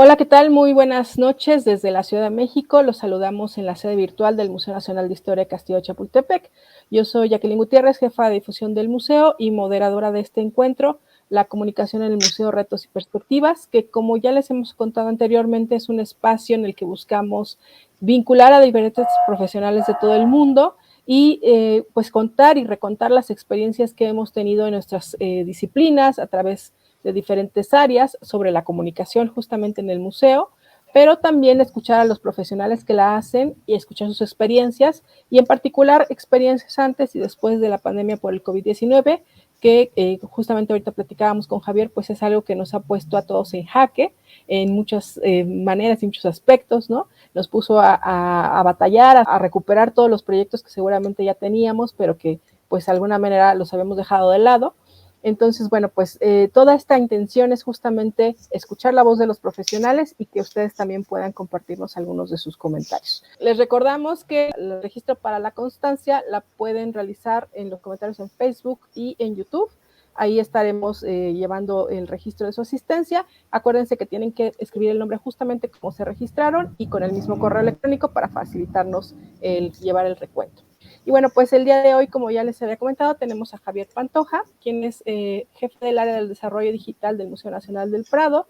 Hola, ¿qué tal? Muy buenas noches desde la Ciudad de México. Los saludamos en la sede virtual del Museo Nacional de Historia de Castillo de Chapultepec. Yo soy Jacqueline Gutiérrez, jefa de difusión del museo y moderadora de este encuentro, La comunicación en el museo, retos y perspectivas, que como ya les hemos contado anteriormente, es un espacio en el que buscamos vincular a diferentes profesionales de todo el mundo y pues contar y recontar las experiencias que hemos tenido en nuestras disciplinas a través de diferentes áreas sobre la comunicación justamente en el museo, pero también escuchar a los profesionales que la hacen y escuchar sus experiencias, y en particular experiencias antes y después de la pandemia por el COVID-19, que justamente ahorita platicábamos con Javier, pues es algo que nos ha puesto a todos en jaque en muchas maneras y muchos aspectos, ¿no? Nos puso a batallar, a recuperar todos los proyectos que seguramente ya teníamos, pero que pues de alguna manera los habíamos dejado de lado. Entonces, bueno, pues toda esta intención es justamente escuchar la voz de los profesionales y que ustedes también puedan compartirnos algunos de sus comentarios. Les recordamos que el registro para la constancia la pueden realizar en los comentarios en Facebook y en YouTube. Ahí estaremos llevando el registro de su asistencia. Acuérdense que tienen que escribir el nombre justamente como se registraron y con el mismo correo electrónico para facilitarnos el llevar el recuento. Y bueno, pues el día de hoy, como ya les había comentado, tenemos a Javier Pantoja, quien es jefe del área del desarrollo digital del Museo Nacional del Prado.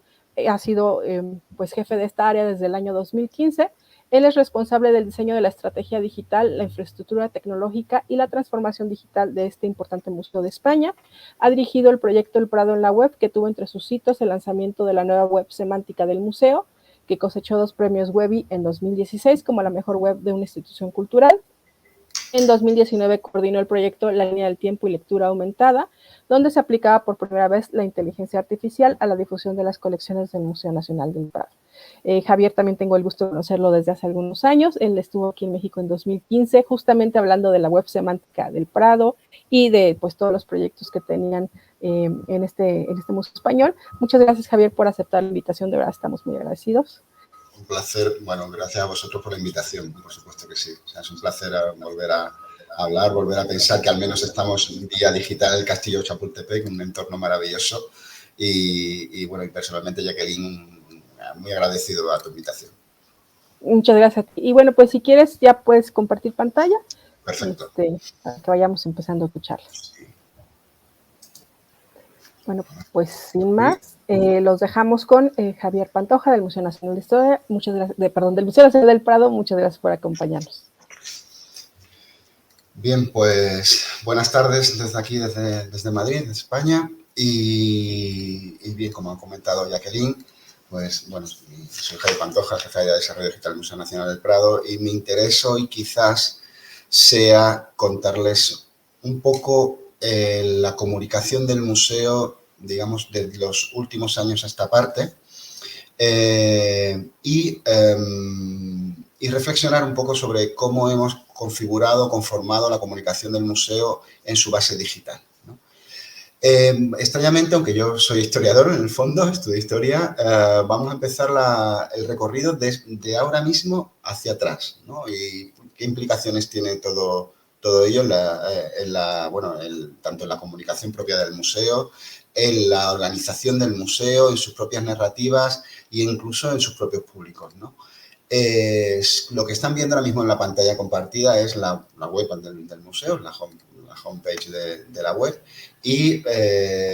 Ha sido pues jefe de esta área desde el año 2015. Él es responsable del diseño de la estrategia digital, la infraestructura tecnológica y la transformación digital de este importante museo de España. Ha dirigido el proyecto El Prado en la Web, que tuvo entre sus hitos el lanzamiento de la nueva web semántica del museo, que cosechó 2 premios Webby en 2016 como la mejor web de una institución cultural. En 2019 coordinó el proyecto La línea del tiempo y lectura aumentada, donde se aplicaba por primera vez la inteligencia artificial a la difusión de las colecciones del Museo Nacional del Prado. Javier también tengo el gusto de conocerlo desde hace algunos años. Él estuvo aquí en México en 2015, justamente hablando de la web semántica del Prado y de pues todos los proyectos que tenían en este Museo Español. Muchas gracias, Javier, por aceptar la invitación. De verdad, estamos muy agradecidos. Un placer, bueno, gracias a vosotros por la invitación, por supuesto que sí. O sea, es un placer volver a hablar, volver a pensar que al menos estamos vía digital en el Castillo de Chapultepec, un entorno maravilloso. Y bueno, y personalmente, Jacqueline, muy agradecido a tu invitación. Muchas gracias. Y bueno, pues si quieres ya puedes compartir pantalla. Perfecto. Para que vayamos empezando tu charla. Sí. Bueno, pues sin más, los dejamos con Javier Pantoja del Museo Nacional de Historia. Muchas gracias, del Museo Nacional del Prado. Muchas gracias por acompañarnos. Bien, pues buenas tardes desde aquí, desde Madrid, desde España. Y bien, como ha comentado Jacqueline, pues bueno, soy Javier Pantoja, jefe de desarrollo digital del Museo Nacional del Prado, y mi interés hoy quizás sea contarles un poco la comunicación del museo, digamos, de los últimos años a esta parte, y reflexionar un poco sobre cómo hemos configurado, conformado la comunicación del museo en su base digital, ¿no? Extrañamente, aunque yo soy historiador en el fondo, estudio historia, vamos a empezar el recorrido de ahora mismo hacia atrás, ¿no? Y qué implicaciones tiene todo ello tanto en la comunicación propia del museo, en la organización del museo, en sus propias narrativas e incluso en sus propios públicos, ¿no? Lo que están viendo ahora mismo en la pantalla compartida es la web del museo, la homepage de la web. Y,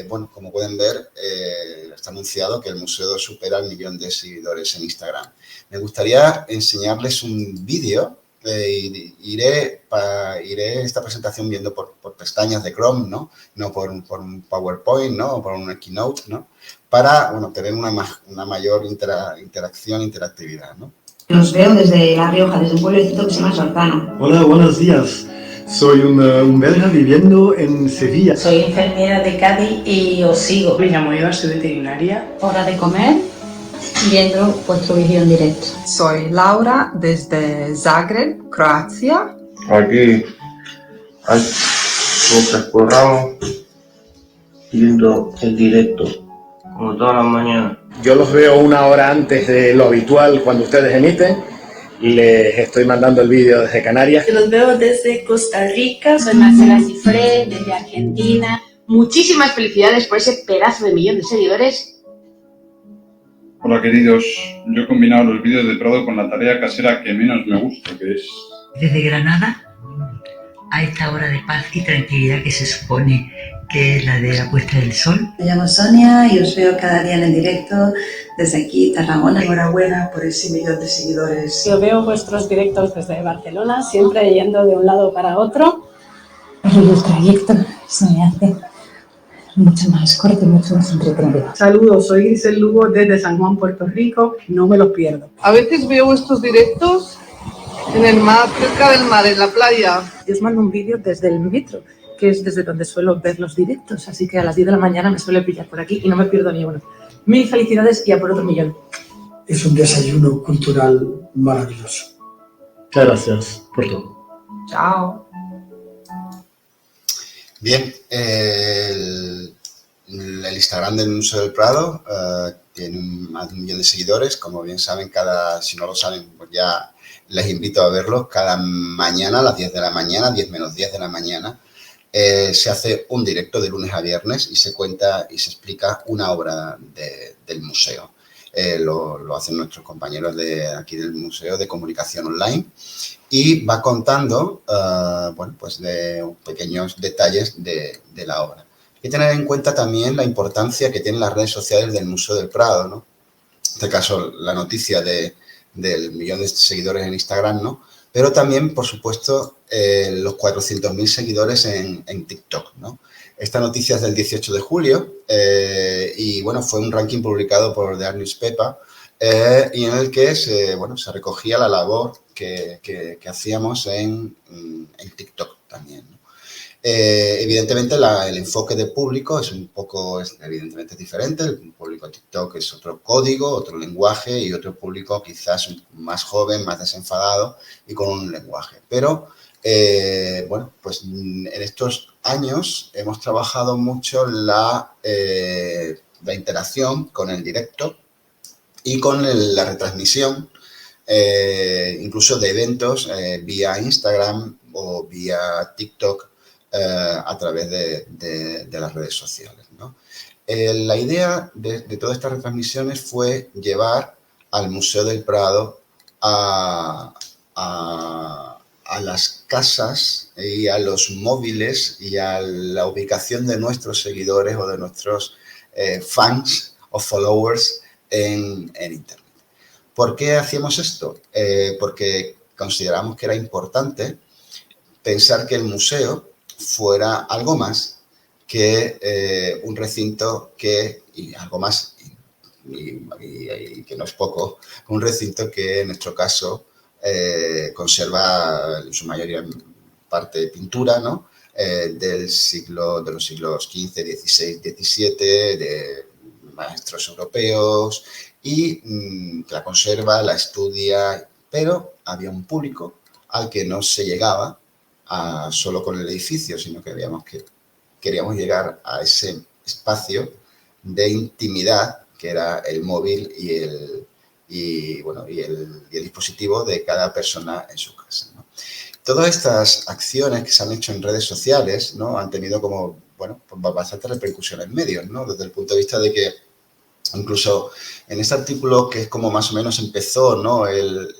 bueno, como pueden ver, está anunciado que el museo supera el 1 millón de seguidores en Instagram. Me gustaría enseñarles un vídeo. Iré esta presentación viendo por pestañas de Chrome, ¿no? No por un PowerPoint, ¿no? O por una Keynote, ¿no? Para, bueno, tener una mayor interactividad, ¿no? Los veo desde La Rioja, desde un pueblecito que se llama Sorzano. Hola, buenos días. Soy un belga viviendo en Sevilla. Soy enfermera de Cádiz y os sigo. Me llamo Eva, soy veterinaria. Hora de comer, viendo vuestro vídeo en directo. Soy Laura desde Zagreb, Croacia. Aquí mientras corramos, viendo el directo, como todas las mañanas. Yo los veo 1 hora antes de lo habitual cuando ustedes emiten y les estoy mandando el vídeo desde Canarias. Yo los veo desde Costa Rica. Soy Marcela Cifré, desde Argentina. Muchísimas felicidades por ese pedazo de 1 millón de seguidores. Hola queridos, yo he combinado los vídeos de Prado con la tarea casera que menos me gusta, que es... Desde Granada, a esta hora de paz y tranquilidad que se supone que es la de la puesta del sol. Me llamo Sonia y os veo cada día en el directo desde aquí, Tarragona. Enhorabuena por ese 1 millón de seguidores. Yo veo vuestros directos desde Barcelona, siempre yendo de un lado para otro. El trayecto se me hace mucho más corto y mucho más entretenido. Saludos, soy Grisel Lugo desde San Juan, Puerto Rico. No me los pierdo. A veces veo vuestros directos en el mar, cerca del mar, en la playa. Yo os mando un vídeo desde el metro, que es desde donde suelo ver los directos, así que a las 10 de la mañana me suele pillar por aquí y no me pierdo ni uno. Mil felicidades y a por otro millón. Es un desayuno cultural maravilloso. Muchas gracias por todo. Chao. Bien, el Instagram del Museo del Prado tiene más de 1 millón de seguidores. Como bien saben, si no lo saben, pues ya les invito a verlo. Cada mañana a las 10 de la mañana, 10 menos 10 de la mañana, se hace un directo de lunes a viernes y se cuenta y se explica una obra del museo. Lo hacen nuestros compañeros de aquí del Museo de Comunicación Online y va contando pues de pequeños detalles de la obra. Hay que tener en cuenta también la importancia que tienen las redes sociales del Museo del Prado, ¿no? En este caso, la noticia del 1 millón de seguidores en Instagram, ¿no? Pero también, por supuesto, los 400.000 seguidores en TikTok, ¿no? Esta noticia es del 18 de julio y, bueno, fue un ranking publicado por The Art Newspaper y en el que se recogía la labor que hacíamos en TikTok también, ¿no? Evidentemente, el enfoque de público es evidentemente diferente. El público de TikTok es otro código, otro lenguaje y otro público quizás más joven, más desenfadado y con un lenguaje. Pero, pues en estos años hemos trabajado mucho la interacción con el directo y con la retransmisión, incluso de eventos vía Instagram o vía TikTok, a través de las redes sociales, ¿no? La idea de todas estas retransmisiones fue llevar al Museo del Prado a las casas y a los móviles y a la ubicación de nuestros seguidores o de nuestros fans o followers en Internet. ¿Por qué hacíamos esto? Porque consideramos que era importante pensar que el museo fuera algo más que un recinto y algo más, y que no es poco, un recinto que en nuestro caso conserva en su mayoría parte pintura, ¿no? De los siglos XV, XVI, XVII, de maestros europeos, y la conserva, la estudia, pero había un público al que no se llegaba solo con el edificio, sino que queríamos llegar a ese espacio de intimidad que era el móvil y el dispositivo de cada persona en su casa, ¿no? Todas estas acciones que se han hecho en redes sociales, ¿no? Han tenido como, pues bastante repercusión en medios, ¿no? Desde el punto de vista de que incluso en este artículo, que es como más o menos empezó, ¿no?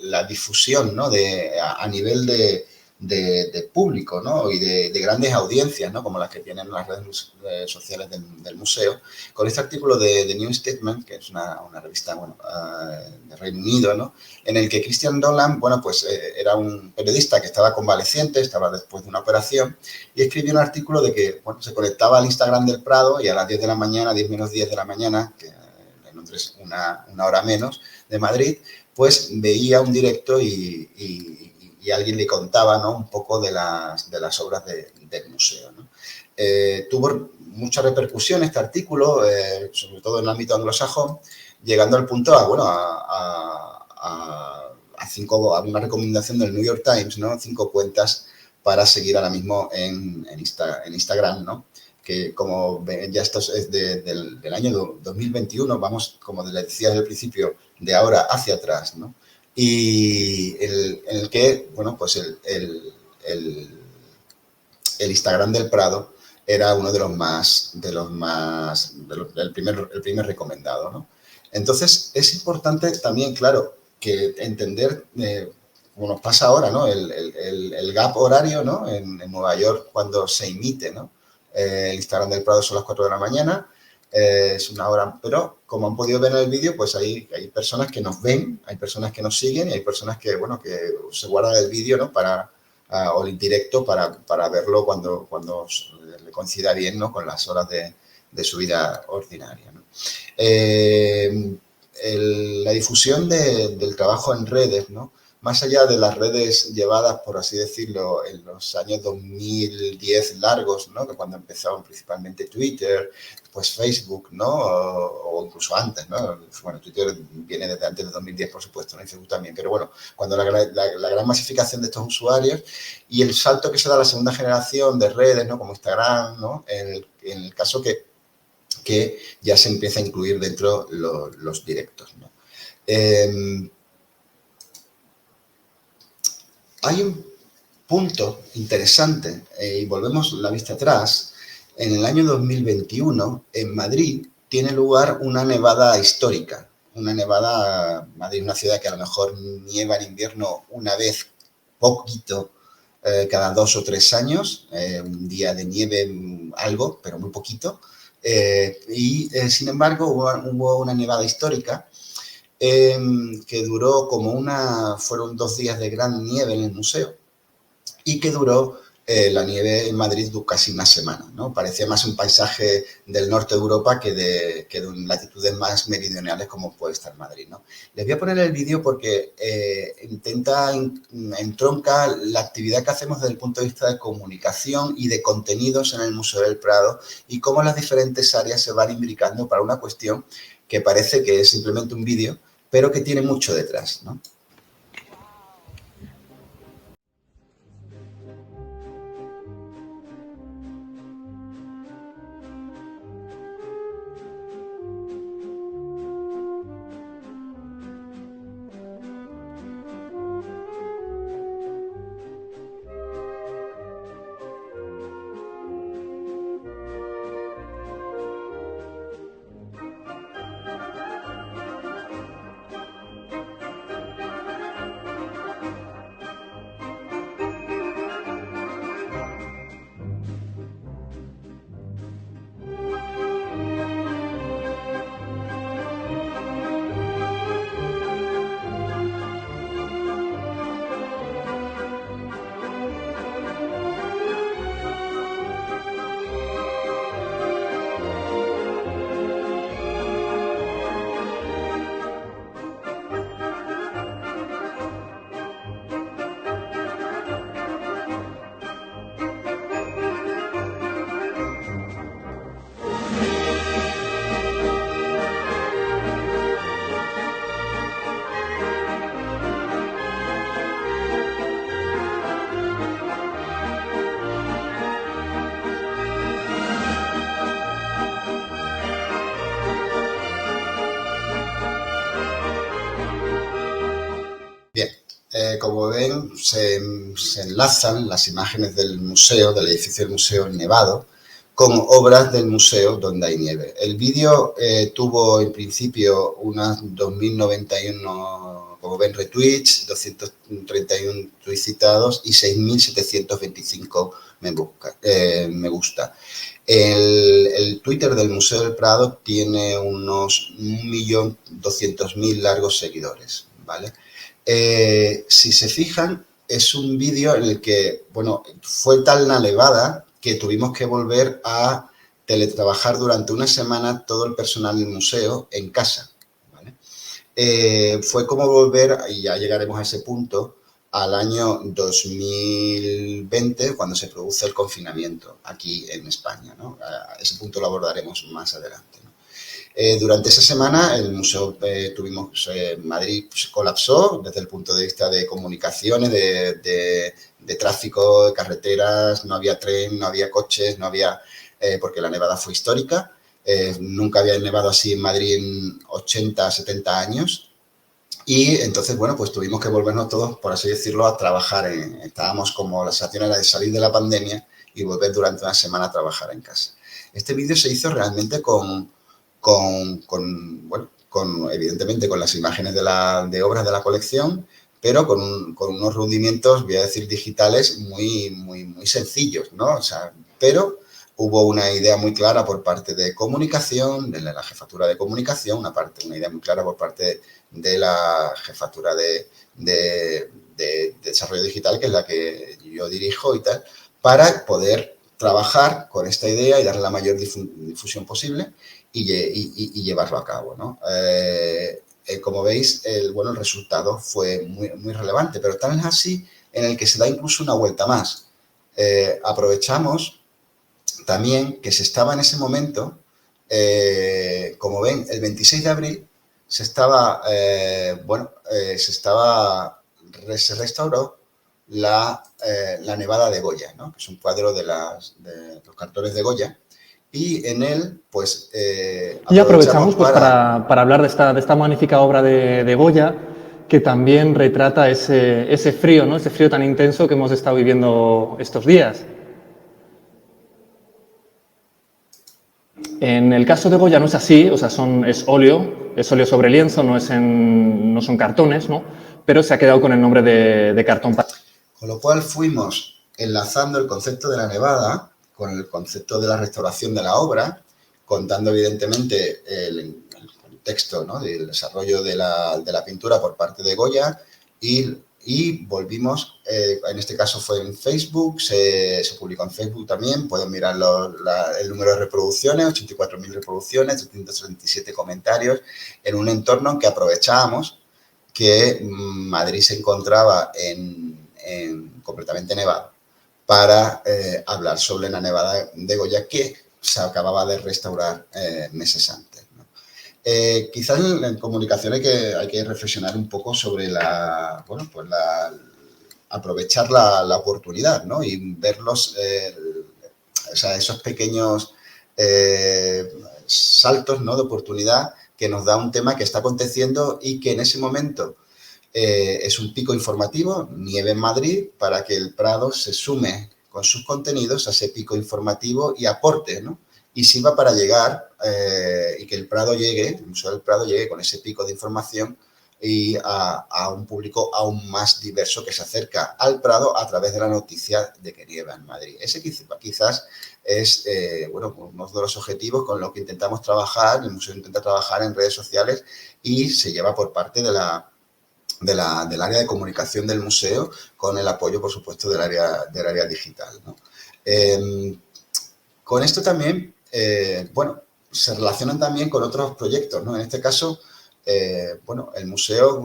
La difusión, ¿no? A nivel de público, ¿no? Y de grandes audiencias, ¿no? Como las que tienen las redes sociales del museo, con este artículo de The New Statesman, que es una revista de Reino Unido, ¿no? En el que Christian Dolan, era un periodista que estaba convaleciente, estaba después de una operación, y escribió un artículo de que, se conectaba al Instagram del Prado y a las 10 de la mañana, 10 menos 10 de la mañana, que en Londres una hora menos de Madrid, pues veía un directo y alguien le contaba, ¿no? Un poco de las obras del museo, ¿no? Tuvo mucha repercusión este artículo, sobre todo en el ámbito anglosajón, llegando al punto a una recomendación del New York Times, ¿no? 5 cuentas para seguir ahora mismo en Instagram, ¿no? Que como ven, ya esto es del año 2021, vamos, como les decía desde el principio, de ahora hacia atrás, ¿no? Y en el que, el Instagram del Prado era uno el primer recomendado, ¿no? Entonces, es importante también, claro, que entender, como nos pasa ahora, ¿no? El gap horario, ¿no? En Nueva York, cuando se emite, ¿no? El Instagram del Prado son las 4 de la mañana, es una hora, pero como han podido ver en el vídeo, pues hay personas que nos ven, hay personas que nos siguen y hay personas que, bueno, que se guardan el vídeo, ¿no? O el directo para verlo cuando le coincida bien, ¿no? Con las horas de su vida ordinaria, ¿no? La difusión del trabajo en redes, ¿no? Más allá de las redes llevadas, por así decirlo, en los años 2010 largos, ¿no? Que cuando empezaron principalmente Twitter, pues Facebook, ¿no? O incluso antes, ¿no? Bueno, Twitter viene desde antes de 2010, por supuesto, ¿no? Y Facebook también. Pero bueno, cuando la gran masificación de estos usuarios y el salto que se da a la segunda generación de redes, ¿no? Como Instagram, ¿no? En el caso que ya se empieza a incluir dentro los directos, ¿no? Hay un punto interesante, y volvemos la vista atrás. En el año 2021, en Madrid, tiene lugar una nevada histórica. Una nevada, Madrid es una ciudad que a lo mejor nieva en invierno una vez, poquito, cada 2 o 3 años, un día de nieve, algo, pero muy poquito. Sin embargo, hubo una nevada histórica que duró fueron 2 días de gran nieve en el museo y que duró la nieve en Madrid casi una semana, ¿no? Parecía más un paisaje del norte de Europa que de latitudes más meridionales como puede estar Madrid, ¿no? Les voy a poner el vídeo porque entronca la actividad que hacemos desde el punto de vista de comunicación y de contenidos en el Museo del Prado y cómo las diferentes áreas se van imbricando para una cuestión que parece que es simplemente un vídeo, pero que tiene mucho detrás, ¿no? Como ven, se enlazan las imágenes del museo, del edificio del museo nevado, con obras del museo donde hay nieve. El vídeo tuvo en principio unas 2.091, como ven, retweets, 231 tweets citados y 6.725 me gusta. El Twitter del Museo del Prado tiene unos 1.200.000 largos seguidores, ¿vale? Si se fijan, es un vídeo en el que, bueno, fue tal la nevada que tuvimos que volver a teletrabajar durante una semana todo el personal del museo en casa, ¿vale? Fue como volver, y ya llegaremos a ese punto, al año 2020, cuando se produce el confinamiento aquí en España, ¿no? Ese punto lo abordaremos más adelante, ¿no? Durante esa semana el museo Madrid se colapsó desde el punto de vista de comunicaciones, de tráfico, de carreteras, no había tren, no había coches, no había, porque la nevada fue histórica, nunca había nevado así en Madrid en 80, 70 años y entonces, bueno, pues tuvimos que volvernos todos, por así decirlo, a trabajar. Estábamos como la situación era de salir de la pandemia y volver durante una semana a trabajar en casa. Este vídeo se hizo realmente con evidentemente con las imágenes de obras de la colección, pero con unos rudimientos, voy a decir, digitales muy sencillos, ¿no? O sea, pero hubo una idea muy clara por parte de comunicación, de la jefatura de comunicación, una idea muy clara por parte de la jefatura de desarrollo digital, que es la que yo dirijo y tal, para poder trabajar con esta idea y darle la mayor difusión posible y llevarlo a cabo, ¿no? Como veis, el resultado fue muy relevante, pero tal es así en el que se da incluso una vuelta más. Aprovechamos también que se estaba en ese momento, como ven, el 26 de abril se restauró la Nevada de Goya, ¿no? Que es un cuadro de los cartones de Goya. Y en él, pues... y aprovechamos pues, para hablar de esta magnífica obra de Goya, que también retrata ese frío, ¿no? Ese frío tan intenso que hemos estado viviendo estos días. En el caso de Goya no es así, o sea, es óleo sobre lienzo, no son cartones, ¿no? Pero se ha quedado con el nombre de cartón. Con lo cual fuimos enlazando el concepto de la nevada con el concepto de la restauración de la obra, contando evidentemente el contexto, ¿no? Del desarrollo de la pintura por parte de Goya y volvimos, en este caso fue en Facebook, se publicó en Facebook también, pueden mirar el número de reproducciones, 84.000 reproducciones, 337 comentarios, en un entorno en que aprovechábamos que Madrid se encontraba completamente nevado para hablar sobre la Nevada de Goya que se acababa de restaurar meses antes, ¿no? Quizás en comunicación hay que reflexionar un poco sobre aprovechar la oportunidad, ¿no? Y ver esos pequeños saltos, ¿no? De oportunidad que nos da un tema que está aconteciendo y que en ese momento es un pico informativo, nieve en Madrid, para que el Prado se sume con sus contenidos a ese pico informativo y aporte, ¿no? Y sirva para llegar y que el Museo del Prado llegue con ese pico de información y a un público aún más diverso que se acerca al Prado a través de la noticia de que nieva en Madrid. Ese quizás es uno de los objetivos con los que intentamos trabajar. El museo intenta trabajar en redes sociales y se lleva por parte del área de comunicación del museo, con el apoyo, por supuesto, del área digital, ¿no? Con esto también, se relacionan también con otros proyectos, ¿no? En este caso, el museo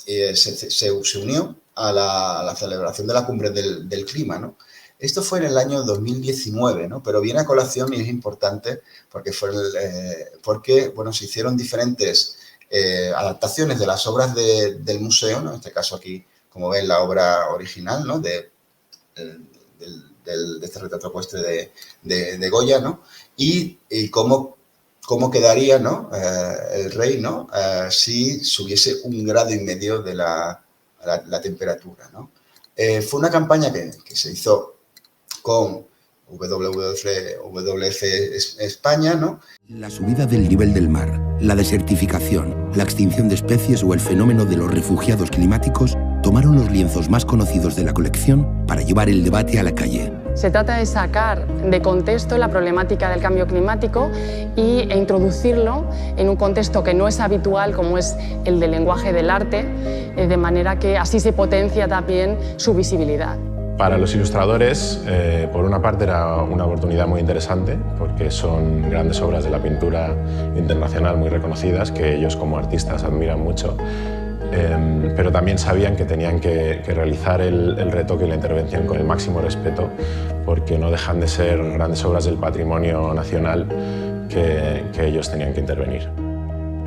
se unió a la celebración de la Cumbre del Clima, ¿no? Esto fue en el año 2019, ¿no? Pero viene a colación y es importante porque se hicieron diferentes adaptaciones de las obras del museo, ¿no? En este caso aquí, como ven, la obra original, ¿no? de este retrato ecuestre de Goya, ¿no? Y cómo quedaría, ¿no? El rey, ¿no? Si subiese 1,5 grados de la temperatura, ¿no? Fue una campaña que se hizo con WWF España, ¿no? La subida del nivel del mar, la desertificación, la extinción de especies o el fenómeno de los refugiados climáticos tomaron los lienzos más conocidos de la colección para llevar el debate a la calle. Se trata de sacar de contexto la problemática del cambio climático e introducirlo en un contexto que no es habitual, como es el del lenguaje del arte, de manera que así se potencia también su visibilidad. Para los ilustradores, por una parte era una oportunidad muy interesante porque son grandes obras de la pintura internacional muy reconocidas que ellos como artistas admiran mucho, pero también sabían que tenían que realizar el retoque y la intervención con el máximo respeto porque no dejan de ser grandes obras del patrimonio nacional que ellos tenían que intervenir.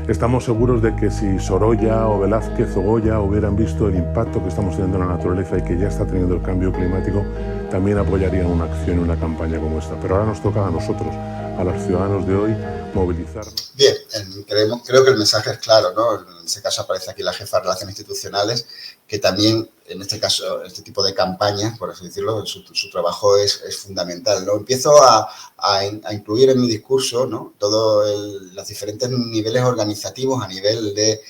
Estamos seguros de que si Sorolla o Velázquez o Goya hubieran visto el impacto que estamos teniendo en la naturaleza y que ya está teniendo el cambio climático, también apoyarían una acción y una campaña como esta. Pero ahora nos toca a nosotros, a los ciudadanos de hoy, movilizarnos. Bien, creo que el mensaje es claro, ¿no? En ese caso aparece aquí la jefa de Relaciones Institucionales, que también en este caso, este tipo de campañas, por así decirlo, su trabajo es fundamental, ¿no? Empiezo a incluir en mi discurso, ¿no?, todos los diferentes niveles organizativos a nivel de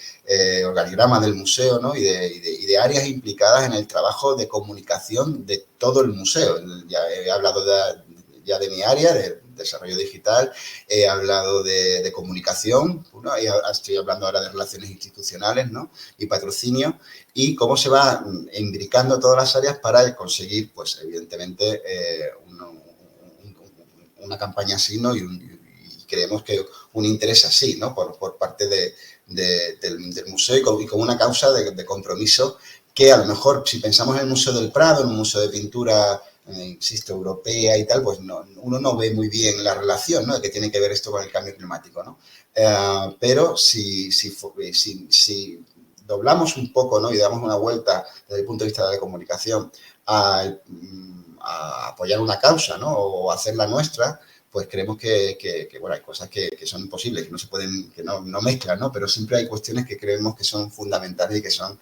organigrama del museo, ¿no?, y de áreas implicadas en el trabajo de comunicación de todo el museo. Ya he hablado ya de mi área, de desarrollo digital, he hablado de comunicación, ¿no?, y estoy hablando ahora de relaciones institucionales, ¿no?, y patrocinio, y cómo se va imbricando todas las áreas para conseguir, pues, evidentemente, una campaña así, ¿no?, y creemos que un interés así, ¿no?, por parte del museo y con una causa de compromiso que a lo mejor, si pensamos en el Museo del Prado, en un museo de pintura, insisto, europea y tal, pues uno no ve muy bien la relación, ¿no?, de que tiene que ver esto con el cambio climático, ¿no? Pero si doblamos un poco, ¿no?, y damos una vuelta desde el punto de vista de la comunicación a apoyar una causa, ¿no?, o hacerla nuestra, pues creemos que bueno, hay cosas que son imposibles, que no se pueden, que no mezclan, ¿no? Pero siempre hay cuestiones que creemos que son fundamentales y que son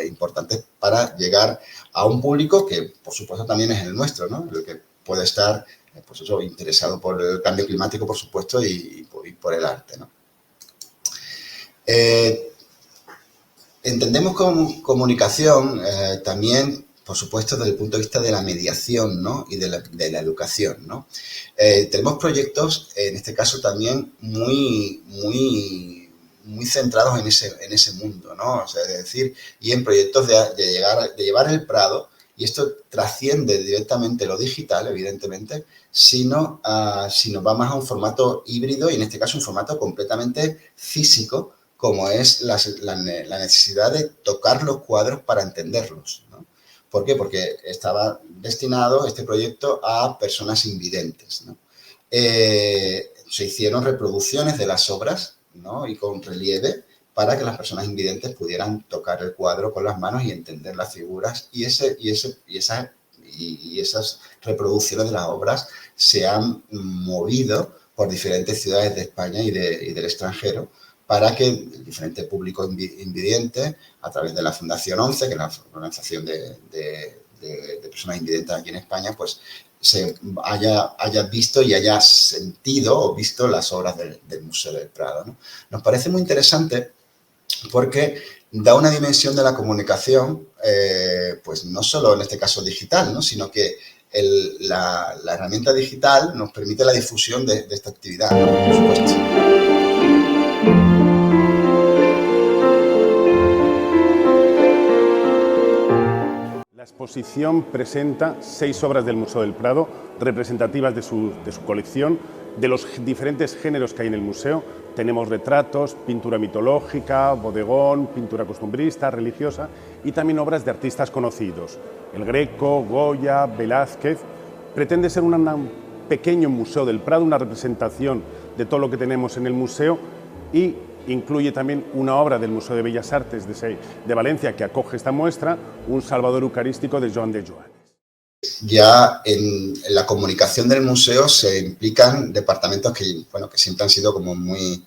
importantes para llegar a un público que, por supuesto, también es el nuestro, ¿no?, el que puede estar, pues eso, interesado por el cambio climático, por supuesto, y por el arte, ¿no? Entendemos comunicación también, por supuesto, desde el punto de vista de la mediación, ¿no?, y de la educación, ¿no? Tenemos proyectos, en este caso también, muy centrados en ese mundo, ¿no? O sea, es decir, y en proyectos de llevar el Prado, y esto trasciende directamente lo digital, evidentemente, sino va más a un formato híbrido y, en este caso, un formato completamente físico, como es la necesidad de tocar los cuadros para entenderlos, ¿no? ¿Por qué? Porque estaba destinado este proyecto a personas invidentes, ¿no? Se hicieron reproducciones de las obras, ¿no?, y con relieve para que las personas invidentes pudieran tocar el cuadro con las manos y entender las figuras. Y esas reproducciones de las obras se han movido por diferentes ciudades de España y del extranjero, para que el diferente público invidente, a través de la Fundación 11, que es la organización de personas invidentes aquí en España, pues se haya visto y haya sentido o visto las obras del Museo del Prado, ¿no? Nos parece muy interesante porque da una dimensión de la comunicación, pues no solo en este caso digital, ¿no?, sino que la herramienta digital nos permite la difusión de esta actividad, ¿no?, por supuesto. La exposición presenta 6 obras del Museo del Prado, representativas de su colección, de los diferentes géneros que hay en el museo. Tenemos retratos, pintura mitológica, bodegón, pintura costumbrista, religiosa y también obras de artistas conocidos. El Greco, Goya, Velázquez. Pretende ser un pequeño museo del Prado, una representación de todo lo que tenemos en el museo, y incluye también una obra del Museo de Bellas Artes de Valencia que acoge esta muestra, un Salvador Eucarístico de Joan de Joanes. Ya en la comunicación del museo se implican departamentos que siempre han sido como muy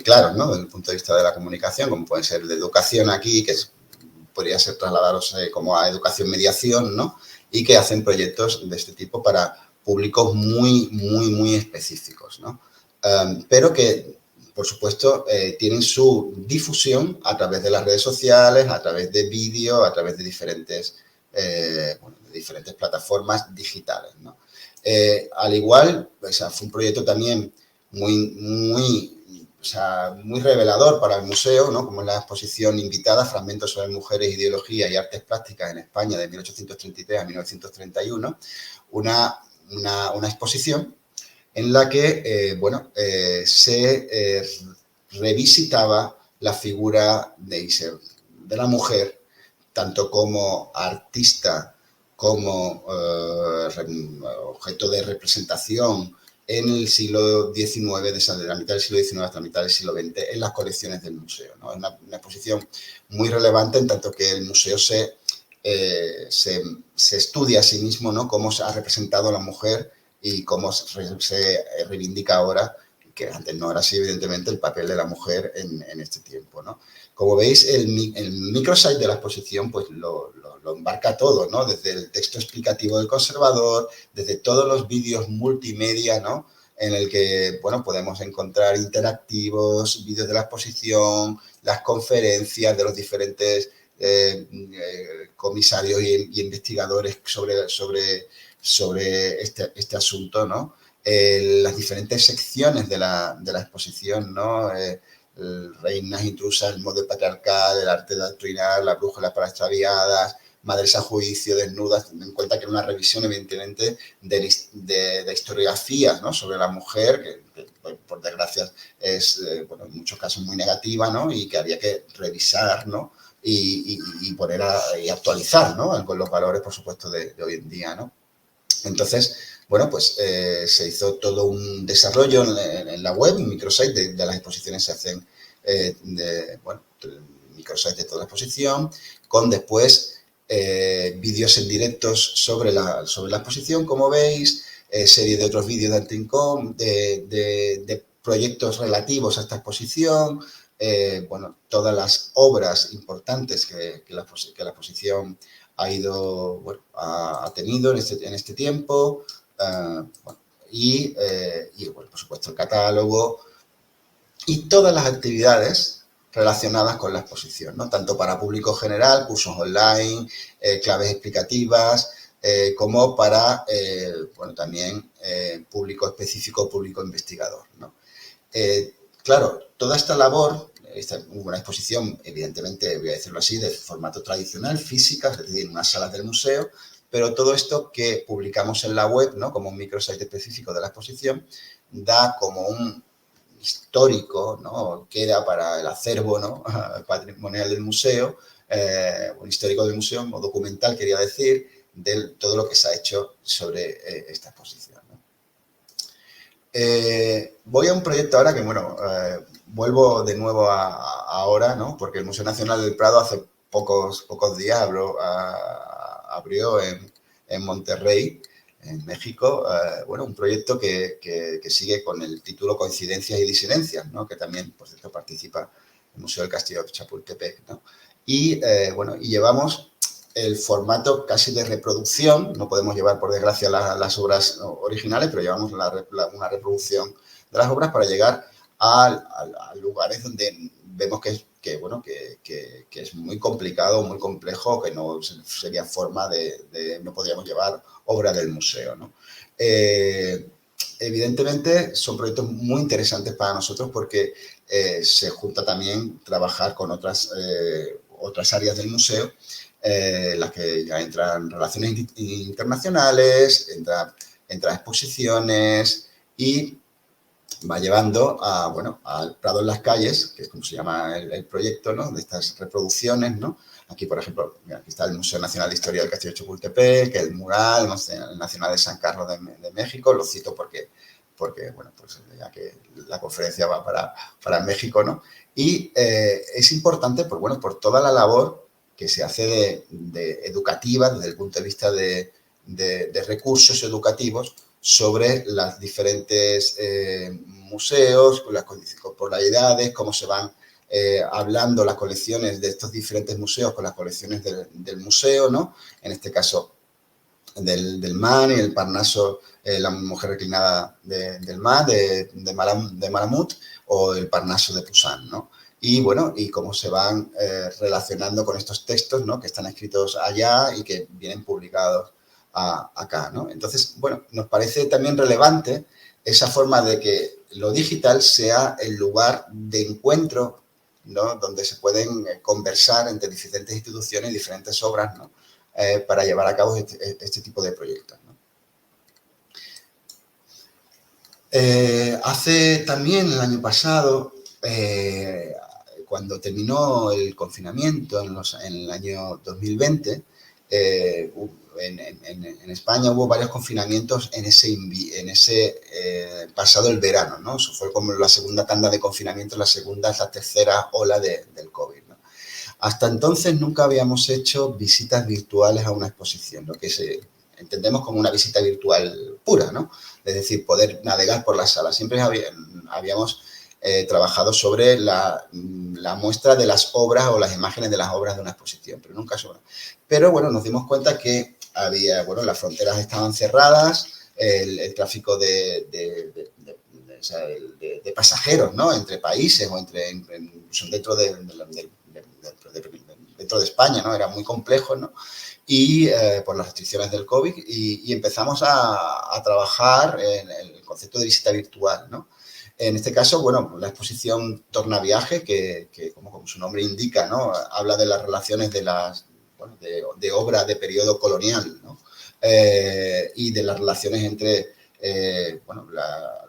claros, ¿no?, desde el punto de vista de la comunicación, como puede ser de educación aquí, que podría ser trasladados como a educación-mediación, ¿no?, y que hacen proyectos de este tipo para públicos muy específicos, ¿no? Pero que, por supuesto, tienen su difusión a través de las redes sociales, a través de vídeo, a través de diferentes plataformas digitales, ¿no? Al igual, o sea, fue un proyecto también muy revelador para el museo, ¿no?, como es la exposición invitada Fragmentos sobre mujeres, ideología y artes plásticas en España de 1833 a 1931, una exposición en la que se revisitaba la figura de la mujer, tanto como artista, como objeto de representación en el siglo XIX, desde la mitad del siglo XIX hasta la mitad del siglo XX, en las colecciones del museo, ¿no? Es una exposición muy relevante, en tanto que el museo se estudia a sí mismo, ¿no?, cómo se ha representado a la mujer y cómo se reivindica ahora, que antes no era así, evidentemente, el papel de la mujer en este tiempo, ¿no? Como veis, el microsite de la exposición pues lo lo embarca todo, ¿no? Desde el texto explicativo del conservador, desde todos los vídeos multimedia, ¿no? En el que, bueno, podemos encontrar interactivos, vídeos de la exposición, las conferencias de los diferentes comisarios y investigadores sobre este asunto, ¿no? Las diferentes secciones de la exposición, ¿no? Reinas intrusas, el modo patriarcal, el arte de adoctrinar, la brújula para extraviadas, madres a juicio, desnudas, ten en cuenta que era una revisión, evidentemente, de historiografías, ¿no? Sobre la mujer, que por desgracia es, bueno, en muchos casos muy negativa, ¿no? Y que había que revisar, ¿no? Y poner y actualizar, ¿no? Con los valores, por supuesto, de hoy en día, ¿no? Entonces, bueno, pues se hizo todo un desarrollo en la web, un microsite de las exposiciones se hacen, microsite de toda la exposición, con después vídeos en directos sobre la exposición, como veis, serie de otros vídeos de Antincom, de proyectos relativos a esta exposición, bueno, todas las obras importantes que la exposición ha ido, bueno, ha tenido en este tiempo, bueno, y bueno, por supuesto el catálogo y todas las actividades relacionadas con la exposición, ¿no? Tanto para público general, cursos online, claves explicativas, como para, bueno, también público específico, público investigador, ¿no? Claro, toda esta labor, una exposición, evidentemente, voy a decirlo así, de formato tradicional, física, es decir, en unas salas del museo, pero todo esto que publicamos en la web, ¿no? Como un microsite específico de la exposición, da como un histórico, ¿no? Queda para el acervo, ¿no? Patrimonial del museo, un histórico del museo, un documental, quería decir, de todo lo que se ha hecho sobre esta exposición, ¿no? Voy a un proyecto ahora que, bueno, vuelvo de nuevo ahora, ¿no? Porque el Museo Nacional del Prado hace pocos días abrió en Monterrey, en México, bueno, un proyecto que sigue con el título Coincidencias y Disidencias, ¿no? Que también, por cierto, participa el Museo del Castillo de Chapultepec, ¿no? Y, bueno, y llevamos el formato casi de reproducción, no podemos llevar, por desgracia, las obras originales, pero llevamos una reproducción de las obras para llegar a lugares donde vemos que es muy complicado, muy complejo, que no sería forma no podríamos llevar obra del museo, ¿no? Evidentemente son proyectos muy interesantes para nosotros porque se junta también trabajar con otras áreas del museo, las que ya entran relaciones internacionales, entra exposiciones y va llevando al Prado en las calles, que es como se llama el proyecto, ¿no? De estas reproducciones, ¿no? Aquí, por ejemplo, aquí está el Museo Nacional de Historia del Castillo de Chapultepec, el mural, el Nacional de San Carlos de México, lo cito porque, bueno, pues ya que la conferencia va para México, ¿no? Y es importante, por toda la labor que se hace de educativa desde el punto de vista de recursos educativos sobre las diferentes museos, las corporalidades, cómo se van hablando las colecciones de estos diferentes museos con las colecciones del museo, ¿no? En este caso del MAN y el Parnaso, la mujer reclinada del MAN, de Malamud, o el Parnaso de Poussin, ¿no? Y bueno, y cómo se van relacionando con estos textos, ¿no? Que están escritos allá y que vienen publicados acá, ¿no? Entonces, bueno, nos parece también relevante esa forma de que lo digital sea el lugar de encuentro, ¿no? Donde se pueden conversar entre diferentes instituciones y diferentes obras, ¿no? Para llevar a cabo este tipo de proyectos, ¿no? Hace también el año pasado, cuando terminó el confinamiento en el año 2020, en España hubo varios confinamientos en ese pasado el verano, ¿no? Eso fue como la segunda tanda de confinamiento, la tercera ola del COVID, ¿no? Hasta entonces nunca habíamos hecho visitas virtuales a una exposición, lo que entendemos como una visita virtual pura, ¿no? Es decir, poder navegar por la sala. Siempre habíamos trabajado sobre la muestra de las obras o las imágenes de las obras de una exposición, pero nunca sobre. Pero bueno, nos dimos cuenta que había, bueno, las fronteras estaban cerradas, el tráfico de pasajeros, ¿no? Entre países o incluso dentro de España, ¿no? Era muy complejo, ¿no? Y por las restricciones del COVID y empezamos a trabajar en el concepto de visita virtual, ¿no? En este caso, bueno, la exposición Tornaviaje, que como su nombre indica, ¿no? Habla de las relaciones de obra de periodo colonial, ¿no? Y de las relaciones entre, la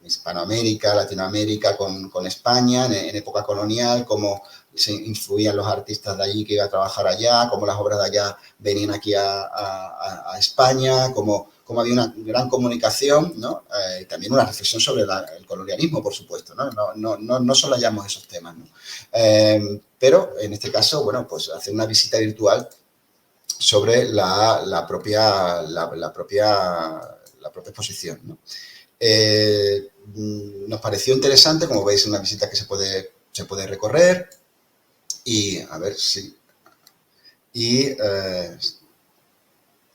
Hispanoamérica, Latinoamérica con España en época colonial, cómo se influían los artistas de allí que iban a trabajar allá, cómo las obras de allá venían aquí a España, cómo había una gran comunicación, ¿no? Y también una reflexión sobre el colonialismo, por supuesto, ¿no? No solo hallamos esos temas, ¿no? Pero en este caso, bueno, pues hacer una visita virtual sobre la propia exposición, ¿no? Nos pareció interesante, como veis, una visita que se puede recorrer y a ver si...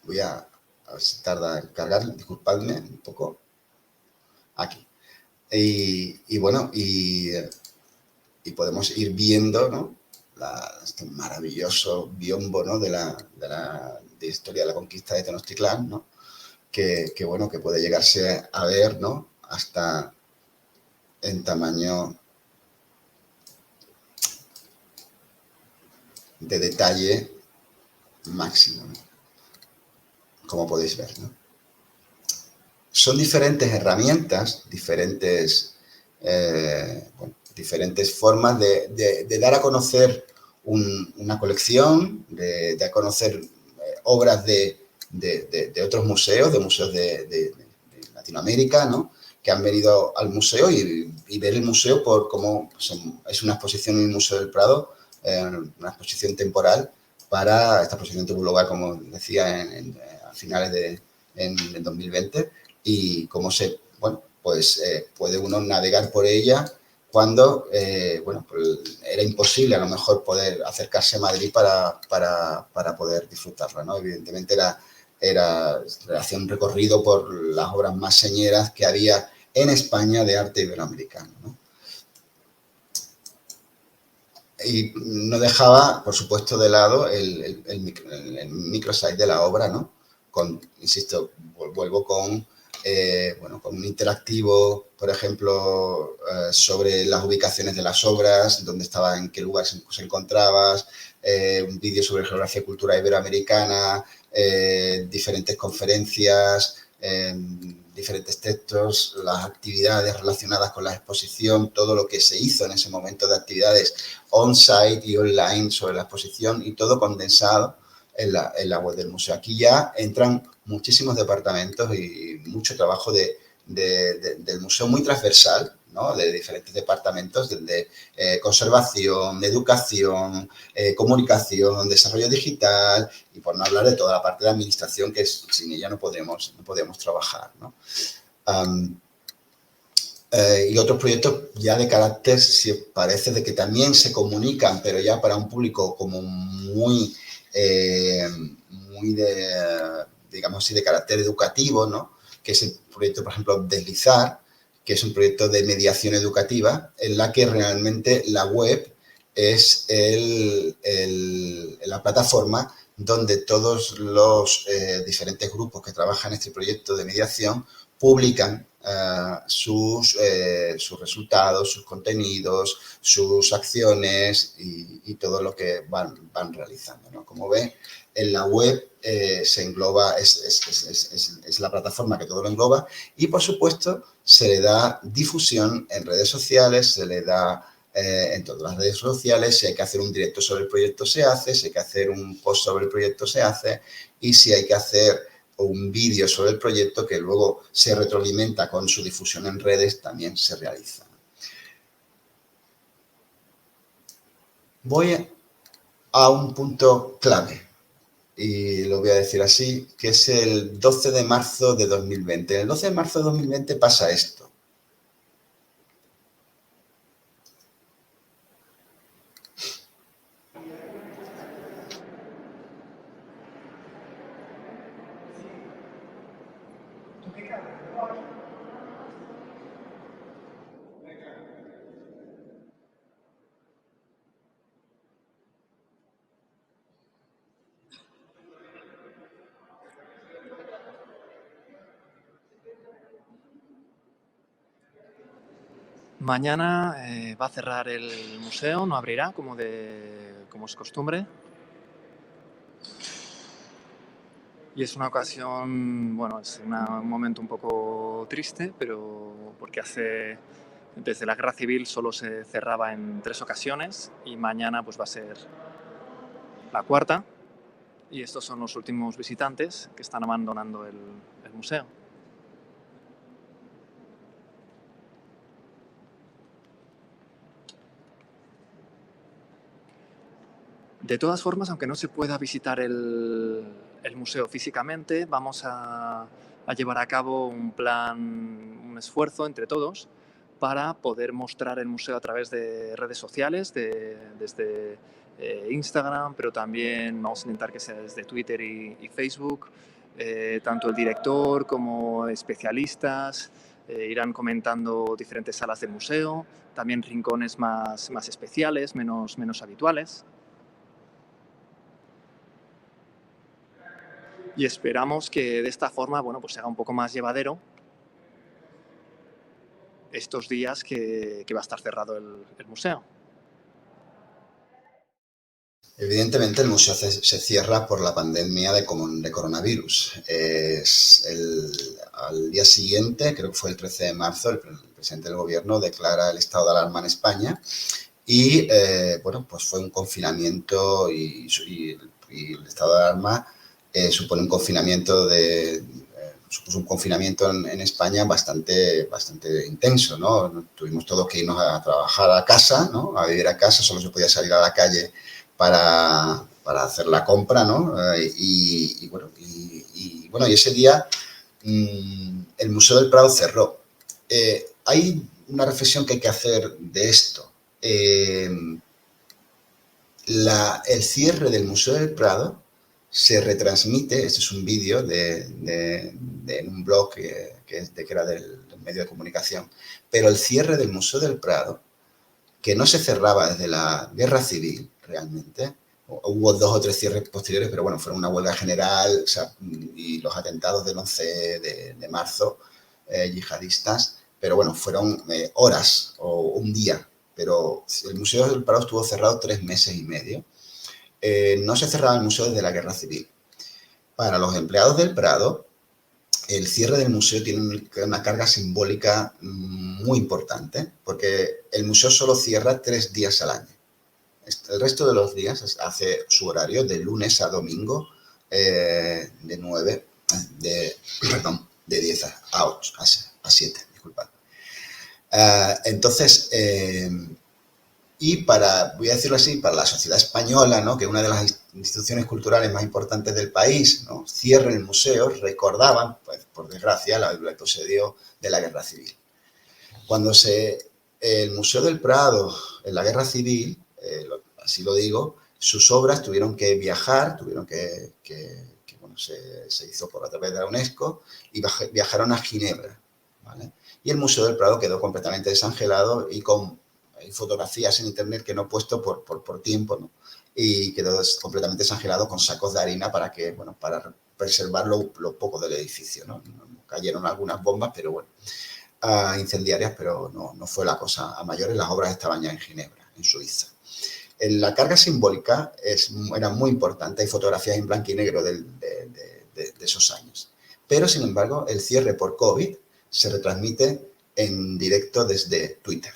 voy a ver si tarda en cargar, disculpadme un poco. Aquí. Y bueno, y podemos ir viendo, ¿no? Este maravilloso biombo, ¿no? de historia de la conquista de Tenochtitlán, ¿no? Que bueno, que puede llegarse a ver, ¿no? Hasta en tamaño de detalle máximo, ¿no? Como podéis ver, ¿no? Son diferentes herramientas, diferentes formas de dar a conocer una colección, de dar a conocer obras de otros museos, de museos de Latinoamérica, ¿no? Que han venido al museo y ver el museo por cómo es una exposición en el Museo del Prado, una exposición temporal esta exposición tuvo lugar, como decía, a finales de 2020 y cómo puede uno navegar por ella cuando, pues era imposible a lo mejor poder acercarse a Madrid para poder disfrutarla, ¿no? Evidentemente hacía un recorrido por las obras más señeras que había en España de arte iberoamericano, ¿no? Y no dejaba, por supuesto, de lado el microsite de la obra, ¿no? Insisto, vuelvo con un interactivo, por ejemplo, sobre las ubicaciones de las obras, dónde estaba, en qué lugar se encontrabas, un vídeo sobre geografía y cultura iberoamericana, diferentes conferencias, diferentes textos, las actividades relacionadas con la exposición, todo lo que se hizo en ese momento de actividades on-site y online sobre la exposición y todo condensado en la web del museo. Aquí ya entran muchísimos departamentos y mucho trabajo del museo muy transversal, ¿no? De diferentes departamentos, de conservación, de educación, comunicación, desarrollo digital y por no hablar de toda la parte de administración que sin ella no podemos trabajar, ¿no? Y otros proyectos ya de carácter, si parece, de que también se comunican, pero ya para un público como muy digamos así, de carácter educativo, ¿no? Que es el proyecto, por ejemplo, Deslizar, que es un proyecto de mediación educativa en la que realmente la web es la plataforma donde todos los diferentes grupos que trabajan en este proyecto de mediación publican sus resultados, sus contenidos, sus acciones y todo lo que van realizando, ¿no? Como ven, en la web se engloba, es la plataforma que todo lo engloba y, por supuesto, se le da difusión en redes sociales, se le da en todas las redes sociales. Si hay que hacer un directo sobre el proyecto, se hace. Si hay que hacer un post sobre el proyecto, se hace. Y si hay que hacer un vídeo sobre el proyecto que luego se retroalimenta con su difusión en redes, también se realiza. Voy a un punto clave y lo voy a decir así, que es el 12 de marzo de 2020. El 12 de marzo de 2020 pasa esto. Mañana va a cerrar el museo, no abrirá como es costumbre. Y es una ocasión, bueno, es un momento un poco triste, pero porque desde la Guerra Civil solo se cerraba en 3 ocasiones y mañana pues va a ser la 4ª. Y estos son los últimos visitantes que están abandonando el museo. De todas formas, aunque no se pueda visitar el museo físicamente, vamos a llevar a cabo un esfuerzo entre todos para poder mostrar el museo a través de redes sociales, desde Instagram, pero también vamos a intentar que sea desde Twitter y Facebook. Tanto el director como especialistas irán comentando diferentes salas del museo, también rincones más especiales, menos habituales. Y esperamos que de esta forma, bueno, pues se haga un poco más llevadero estos días que va a estar cerrado el museo. Evidentemente el museo se cierra por la pandemia de coronavirus. Al día siguiente, creo que fue el 13 de marzo, el presidente del gobierno declara el estado de alarma en España y, bueno, pues fue un confinamiento y el estado de alarma supone un confinamiento supuso un confinamiento en España bastante intenso, ¿no? Tuvimos todos que irnos a trabajar a casa, ¿no? A vivir a casa, solo se podía salir a la calle para hacer la compra, ¿no? Y ese día el Museo del Prado cerró. Hay una reflexión que hay que hacer de esto. El cierre del Museo del Prado se retransmite, este es un vídeo de un blog que era del medio de comunicación, pero el cierre del Museo del Prado, que no se cerraba desde la Guerra Civil realmente, hubo 2 o 3 cierres posteriores, pero bueno, fueron una huelga general, o sea, y los atentados del 11 de marzo yihadistas, pero bueno, fueron horas o un día, pero el Museo del Prado estuvo cerrado 3 meses y medio. No se cerraba el museo desde la Guerra Civil. Para los empleados del Prado, el cierre del museo tiene una carga simbólica muy importante, porque el museo solo cierra 3 días al año. El resto de los días hace su horario de lunes a domingo de 10 a 7, disculpad. Entonces, voy a decirlo así, para la sociedad española, ¿no?, que una de las instituciones culturales más importantes del país, ¿no?, cierre el museo, recordaban, pues, por desgracia, el episodio de la Guerra Civil. Cuando el Museo del Prado, en la Guerra Civil, así lo digo, sus obras tuvieron que viajar, se hizo a través de la UNESCO, y viajaron a Ginebra, ¿vale? Y el Museo del Prado quedó completamente desangelado y hay fotografías en internet que no he puesto por tiempo, ¿no? Y quedó completamente desangelado con sacos de harina para preservar lo poco del edificio, ¿no? Cayeron algunas bombas, pero bueno, incendiarias, pero no fue la cosa a mayores. Las obras estaban ya en Ginebra, en Suiza. La carga simbólica era muy importante. Hay fotografías en blanco y negro de esos años. Pero, sin embargo, el cierre por COVID se retransmite en directo desde Twitter.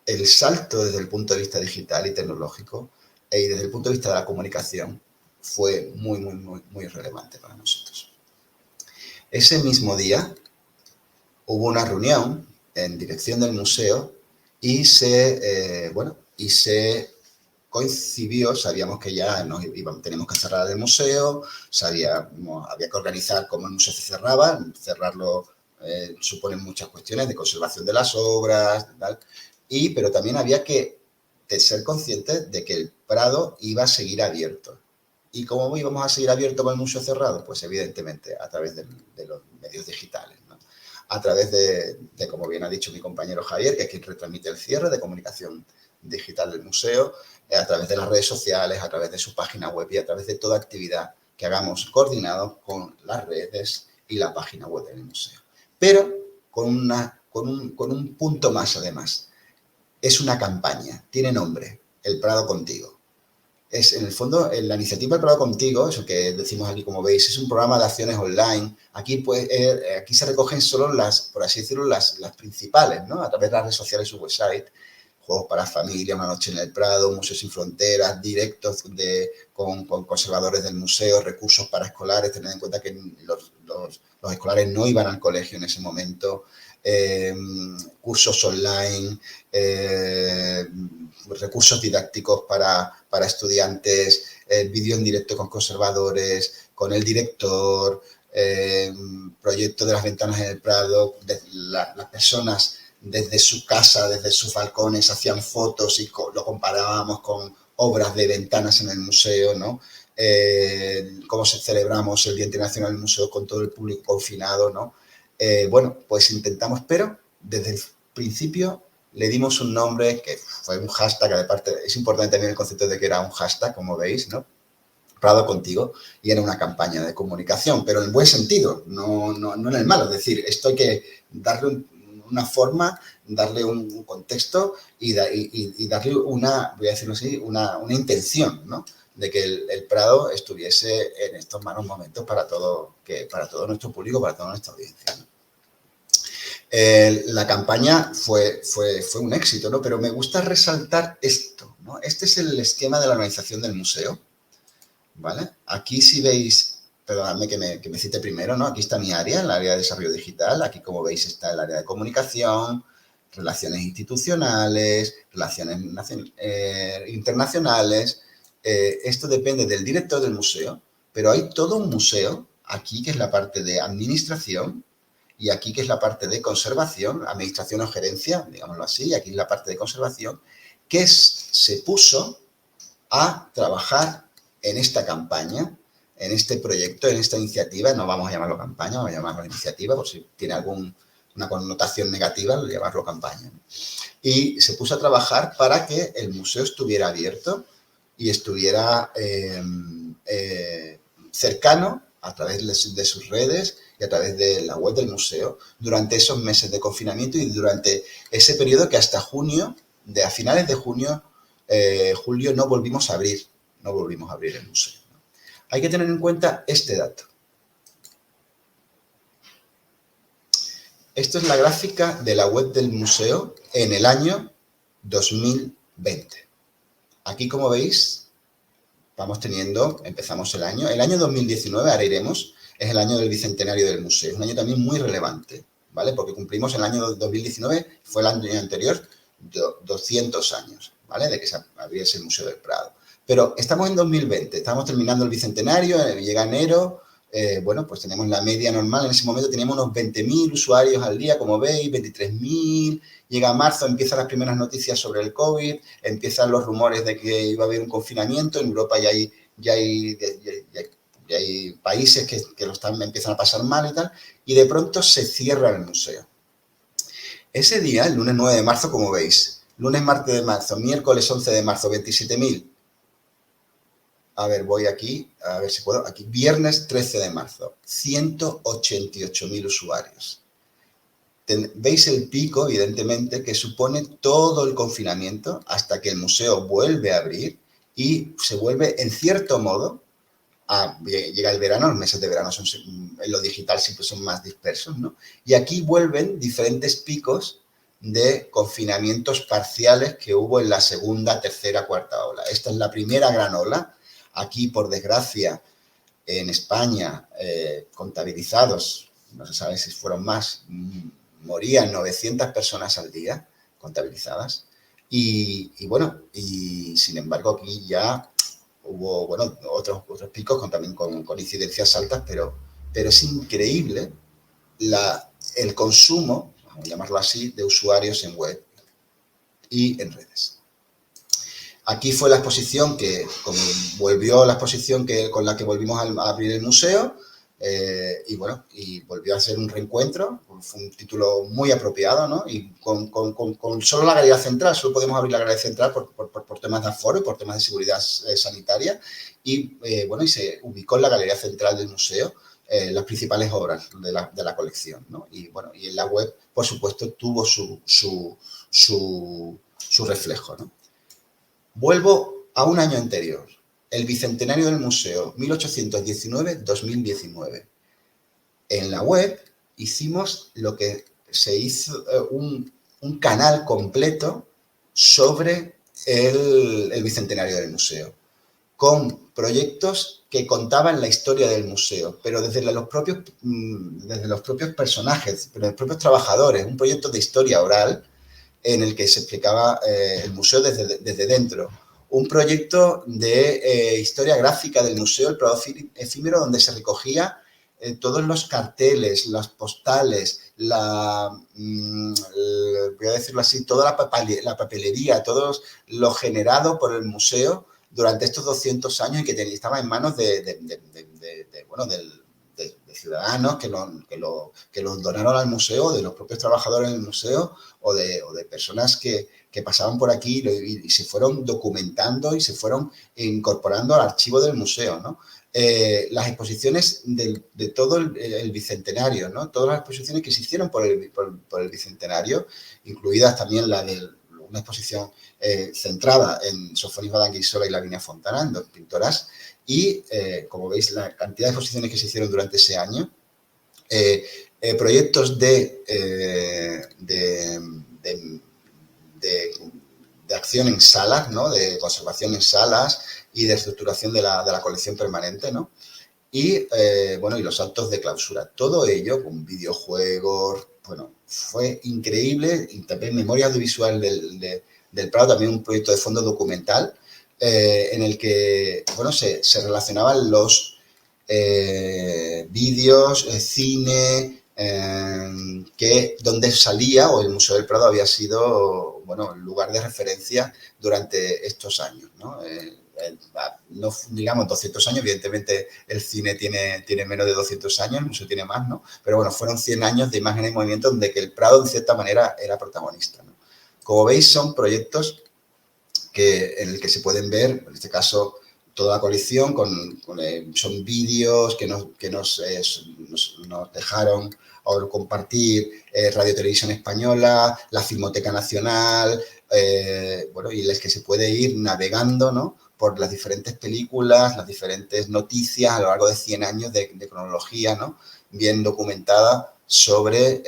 El salto desde el punto de vista digital y tecnológico y desde el punto de vista de la comunicación fue muy, muy, muy, muy relevante para nosotros. Ese mismo día hubo una reunión en dirección del museo y se coincidió, sabíamos que ya teníamos que cerrar el museo, había que organizar cómo el museo se cerraba. Cerrarlo supone muchas cuestiones de conservación de las obras, tal. Pero también había que ser conscientes de que el Prado iba a seguir abierto. ¿Y cómo íbamos a seguir abierto con el museo cerrado? Pues evidentemente a través de los medios digitales, ¿no? A través de, como bien ha dicho mi compañero Javier, que es quien retransmite el cierre de comunicación digital del museo, a través de las redes sociales, a través de su página web y a través de toda actividad que hagamos coordinado con las redes y la página web del museo. Pero con un punto más, además. es una campaña, tiene nombre, El Prado Contigo. Es, en el fondo, la iniciativa El Prado Contigo, eso que decimos aquí, como veis, es un programa de acciones online. Aquí, pues, aquí se recogen solo las, por así decirlo, las principales, ¿no? A través de las redes sociales y su website. Juegos para familia, Una noche en el Prado, Museos sin Fronteras, directos con conservadores del museo, recursos para escolares, tened en cuenta que los escolares no iban al colegio en ese momento, cursos online, recursos didácticos para estudiantes, vídeo en directo con conservadores, con el director, proyecto de las ventanas en el Prado, las personas desde su casa, desde sus balcones, hacían fotos y lo comparábamos con obras de ventanas en el museo, ¿no? Cómo celebramos el Día Internacional del Museo con todo el público confinado, ¿no? Bueno, pues intentamos, pero desde el principio le dimos un nombre que fue un hashtag, aparte es importante también el concepto de que era un hashtag, como veis, ¿no? Prado Contigo, y era una campaña de comunicación, pero en buen sentido, no en el malo, es decir, esto hay que darle una forma, darle un contexto y darle una, voy a decirlo así, una intención, ¿no? De que el Prado estuviese en estos malos momentos para todo nuestro público, para toda nuestra audiencia, ¿no? La campaña fue un éxito, ¿no? Pero me gusta resaltar esto, ¿no? Este es el esquema de la organización del museo, ¿vale? Aquí si veis, perdonadme que me cite primero, ¿no? Aquí está mi área, el área de desarrollo digital. Aquí, como veis, está el área de comunicación, relaciones institucionales, relaciones internacionales. Esto depende del director del museo, pero hay todo un museo aquí, que es la parte de administración, y aquí, que es la parte de conservación, administración o gerencia, digámoslo así, y aquí es la parte de conservación, que se puso a trabajar en esta campaña, en este proyecto, en esta iniciativa. No vamos a llamarlo campaña, vamos a llamarlo iniciativa, por si tiene una connotación negativa, llamarlo campaña. Y se puso a trabajar para que el museo estuviera abierto y estuviera cercano a través de sus redes y a través de la web del museo durante esos meses de confinamiento y durante ese periodo que hasta junio, a finales de junio, julio, no volvimos a abrir el museo. Hay que tener en cuenta este dato. Esto es la gráfica de la web del museo en el año 2020. Aquí, como veis, empezamos el año 2019, ahora iremos, es el año del bicentenario del museo. Es un año también muy relevante, ¿vale? Porque cumplimos el año 2019, fue el año anterior, 200 años, ¿vale? De que se abriese el Museo del Prado. Pero estamos en 2020, estamos terminando el bicentenario, llega enero, bueno, pues tenemos la media normal. En ese momento teníamos unos 20.000 usuarios al día, como veis, 23.000. Llega marzo, empiezan las primeras noticias sobre el COVID, empiezan los rumores de que iba a haber un confinamiento. En Europa ya hay países que empiezan a pasar mal y tal, y de pronto se cierra el museo. Ese día, el lunes 9 de marzo, como veis, lunes, martes de marzo, miércoles 11 de marzo, 27.000. A ver, voy aquí, a ver si puedo. Aquí, viernes 13 de marzo, 188.000 usuarios. Veis el pico, evidentemente, que supone todo el confinamiento hasta que el museo vuelve a abrir y se vuelve, en cierto modo, llega el verano. Los meses de verano en lo digital siempre son más dispersos, ¿no? Y aquí vuelven diferentes picos de confinamientos parciales que hubo en la segunda, tercera, cuarta ola. Esta es la primera gran ola. Aquí, por desgracia, en España, contabilizados, no se sabe si fueron más, morían 900 personas al día contabilizadas. Y bueno, y sin embargo aquí ya hubo, bueno, otros picos también con incidencias altas, pero es increíble el consumo, vamos a llamarlo así, de usuarios en web y en redes. Aquí fue la exposición con la que volvimos a abrir el museo, y bueno, y volvió a ser un reencuentro. Fue un título muy apropiado, ¿no? Y con solo la galería central, solo podemos abrir la galería central por temas de aforo y por temas de seguridad sanitaria. Y bueno, y se ubicó en la galería central del museo las principales obras de la colección, ¿no? Y bueno, y en la web, por supuesto, tuvo su su reflejo, ¿no? Vuelvo a un año anterior, el bicentenario del museo, 1819-2019. En la web hicimos lo que se hizo, un canal completo sobre el bicentenario del museo, con proyectos que contaban la historia del museo, pero desde los propios personajes, desde los propios trabajadores, un proyecto de historia oral en el que se explicaba el museo desde dentro, un proyecto de historia gráfica del museo, el Prado efímero, donde se recogía todos los carteles, las postales, voy a decirlo así, toda la papelería, todo lo generado por el museo durante estos 200 años y que estaba en manos de ciudadanos que los donaron al museo, de los propios trabajadores del museo o de personas que pasaban por aquí y se fueron documentando y se fueron incorporando al archivo del museo, ¿no? Las exposiciones de todo el bicentenario, ¿no? Todas las exposiciones que se hicieron por el bicentenario, incluidas también una exposición centrada en Sofonis Badanguisola y Lavinia Fontana, dos pintoras, y como veis la cantidad de exposiciones que se hicieron durante ese año, proyectos de acción en salas, ¿no? De conservación en salas y de estructuración de la colección permanente, ¿no? Y, y los actos de clausura. Todo ello con videojuegos, bueno, fue increíble. Y también Memoria Audiovisual del Prado, también un proyecto de fondo documental en el que, bueno, se relacionaban los vídeos, cine, donde salía, o el Museo del Prado había sido, bueno, el lugar de referencia durante estos años, ¿no? No digamos 200 años, evidentemente el cine tiene menos de 200 años, el museo tiene más, ¿no? Pero bueno, fueron 100 años de imagen en movimiento donde que el Prado, en cierta manera, era protagonista, ¿no? Como veis, son proyectos en el que se pueden ver, en este caso, toda la colección, son vídeos que nos dejaron compartir Radio Televisión Española, la Filmoteca Nacional, y en los que se puede ir navegando, ¿no?, por las diferentes películas, las diferentes noticias a lo largo de 100 años de cronología, ¿no?, bien documentada sobre,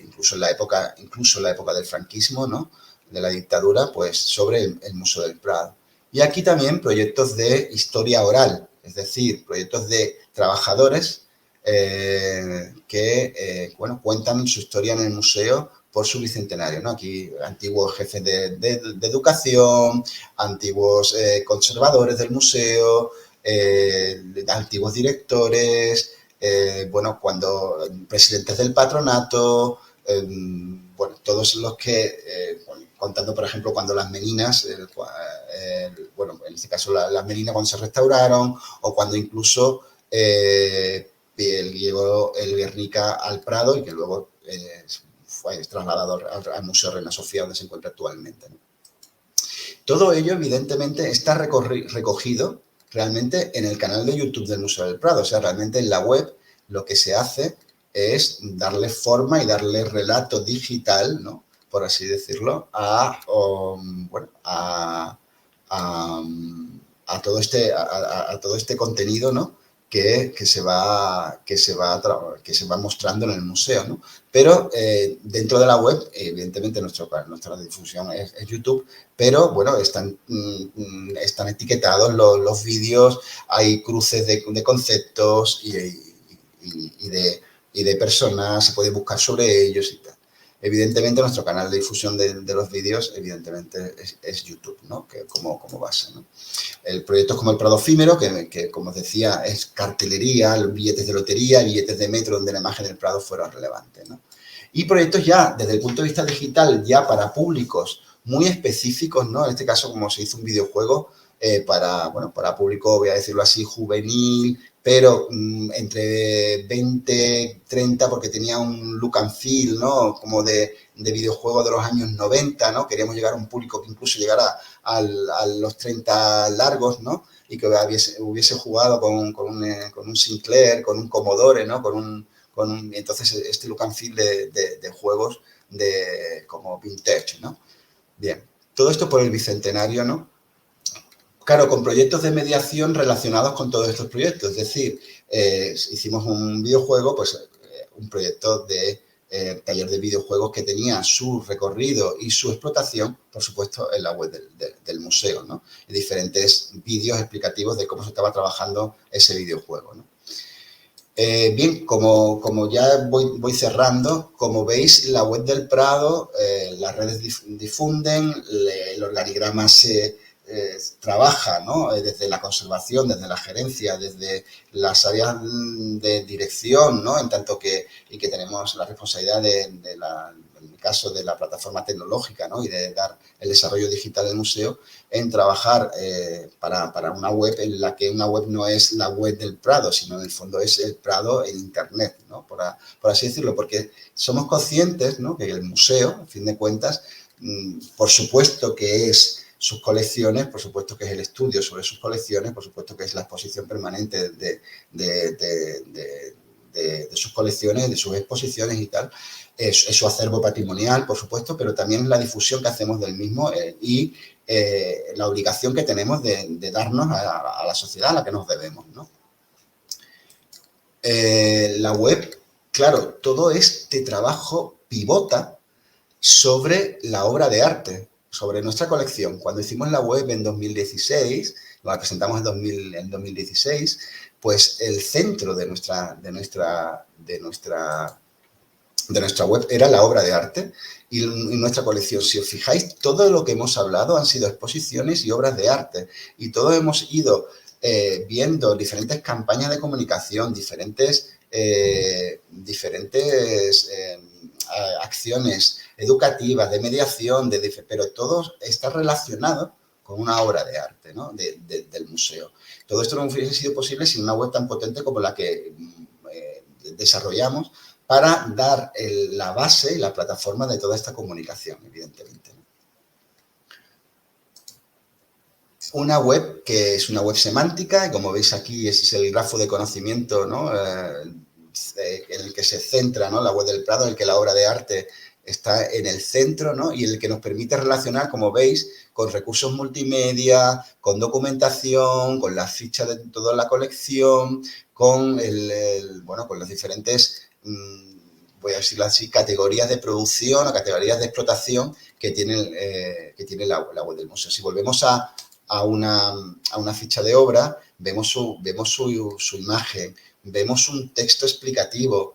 incluso en la época del franquismo, ¿no?, de la dictadura, pues sobre el Museo del Prado. Y aquí también proyectos de historia oral, es decir, proyectos de trabajadores que cuentan su historia en el museo por su bicentenario, ¿no? Aquí antiguos jefes de educación, antiguos conservadores del museo, antiguos directores, cuando presidentes del patronato, todos los que, contando, por ejemplo, cuando las Meninas, en este caso las Meninas cuando se restauraron, o cuando incluso llegó el Guernica al Prado y que luego fue trasladado al Museo Reina Sofía, donde se encuentra actualmente, ¿no? Todo ello, evidentemente, está recogido realmente en el canal de YouTube del Museo del Prado. O sea, realmente en la web lo que se hace es darle forma y darle relato digital, ¿no?, por así decirlo, a todo este contenido, ¿no?, que se va mostrando en el museo, ¿no? Pero dentro de la web, evidentemente nuestra difusión es YouTube, pero bueno, están etiquetados los vídeos, hay cruces de conceptos y de personas, se puede buscar sobre ellos y tal. Evidentemente, nuestro canal de difusión de los vídeos, evidentemente, es YouTube, ¿no?, que como base, ¿no? El proyecto es como el Prado efímero, que, como os decía, es cartelería, billetes de lotería, billetes de metro, donde la imagen del Prado fuera relevante, ¿no? Y proyectos ya, desde el punto de vista digital, ya para públicos muy específicos, ¿no? En este caso, como se hizo un videojuego para público, voy a decirlo así, juvenil, pero entre 20, 30, porque tenía un look and feel, ¿no?, como de videojuego de los años 90, ¿no? Queríamos llegar a un público que incluso llegara a los 30 largos, ¿no?, y que hubiese jugado con un Sinclair, con un Commodore, ¿no?, entonces este look and feel de juegos como vintage, ¿no? Bien, Todo esto por el Bicentenario, ¿no? Claro, con proyectos de mediación relacionados con todos estos proyectos. Es decir, hicimos un videojuego, pues un proyecto de taller de videojuegos que tenía su recorrido y su explotación, por supuesto, en la web del museo, ¿no? Y diferentes vídeos explicativos de cómo se estaba trabajando ese videojuego, ¿no? Bien, como ya voy cerrando, como veis, la web del Prado, las redes difunden, el organigrama se trabaja, ¿no? Desde la conservación, desde la gerencia, desde las áreas de dirección, ¿no? En tanto que tenemos la responsabilidad en mi caso, de la plataforma tecnológica, ¿no? Y de dar el desarrollo digital del museo, en trabajar para una web en la que una web no es la web del Prado, sino en el fondo es el Prado en Internet, ¿no? Por así decirlo, porque somos conscientes, ¿no? Que el museo, a fin de cuentas, por supuesto que es sus colecciones, por supuesto que es el estudio sobre sus colecciones, por supuesto que es la exposición permanente de sus colecciones, de sus exposiciones y tal, es su acervo patrimonial, por supuesto, pero también la difusión que hacemos del mismo y la obligación que tenemos de darnos a la sociedad a la que nos debemos, ¿no? La web, claro, todo este trabajo pivota sobre la obra de arte, sobre nuestra colección. Cuando hicimos la web en 2016, la presentamos en 2016, pues el centro de nuestra web era la obra de arte y nuestra colección. Si os fijáis, todo lo que hemos hablado han sido exposiciones y obras de arte, y todos hemos ido viendo diferentes campañas de comunicación, diferentes acciones educativas, de mediación, pero todo está relacionado con una obra de arte, ¿no? Del museo. Todo esto no hubiese sido posible sin una web tan potente como la que desarrollamos para dar la base y la plataforma de toda esta comunicación, evidentemente. Una web que es una web semántica, y como veis aquí, ese es el grafo de conocimiento, ¿no? En el que se centra, ¿no? La web del Prado, en el que la obra de arte está en el centro, ¿no? Y el que nos permite relacionar, como veis, con recursos multimedia, con documentación, con las fichas de toda la colección, con con las diferentes, voy a decirlo así, categorías de producción o categorías de explotación que tiene la web del museo. Si volvemos a una ficha de obra, vemos su imagen, vemos un texto explicativo,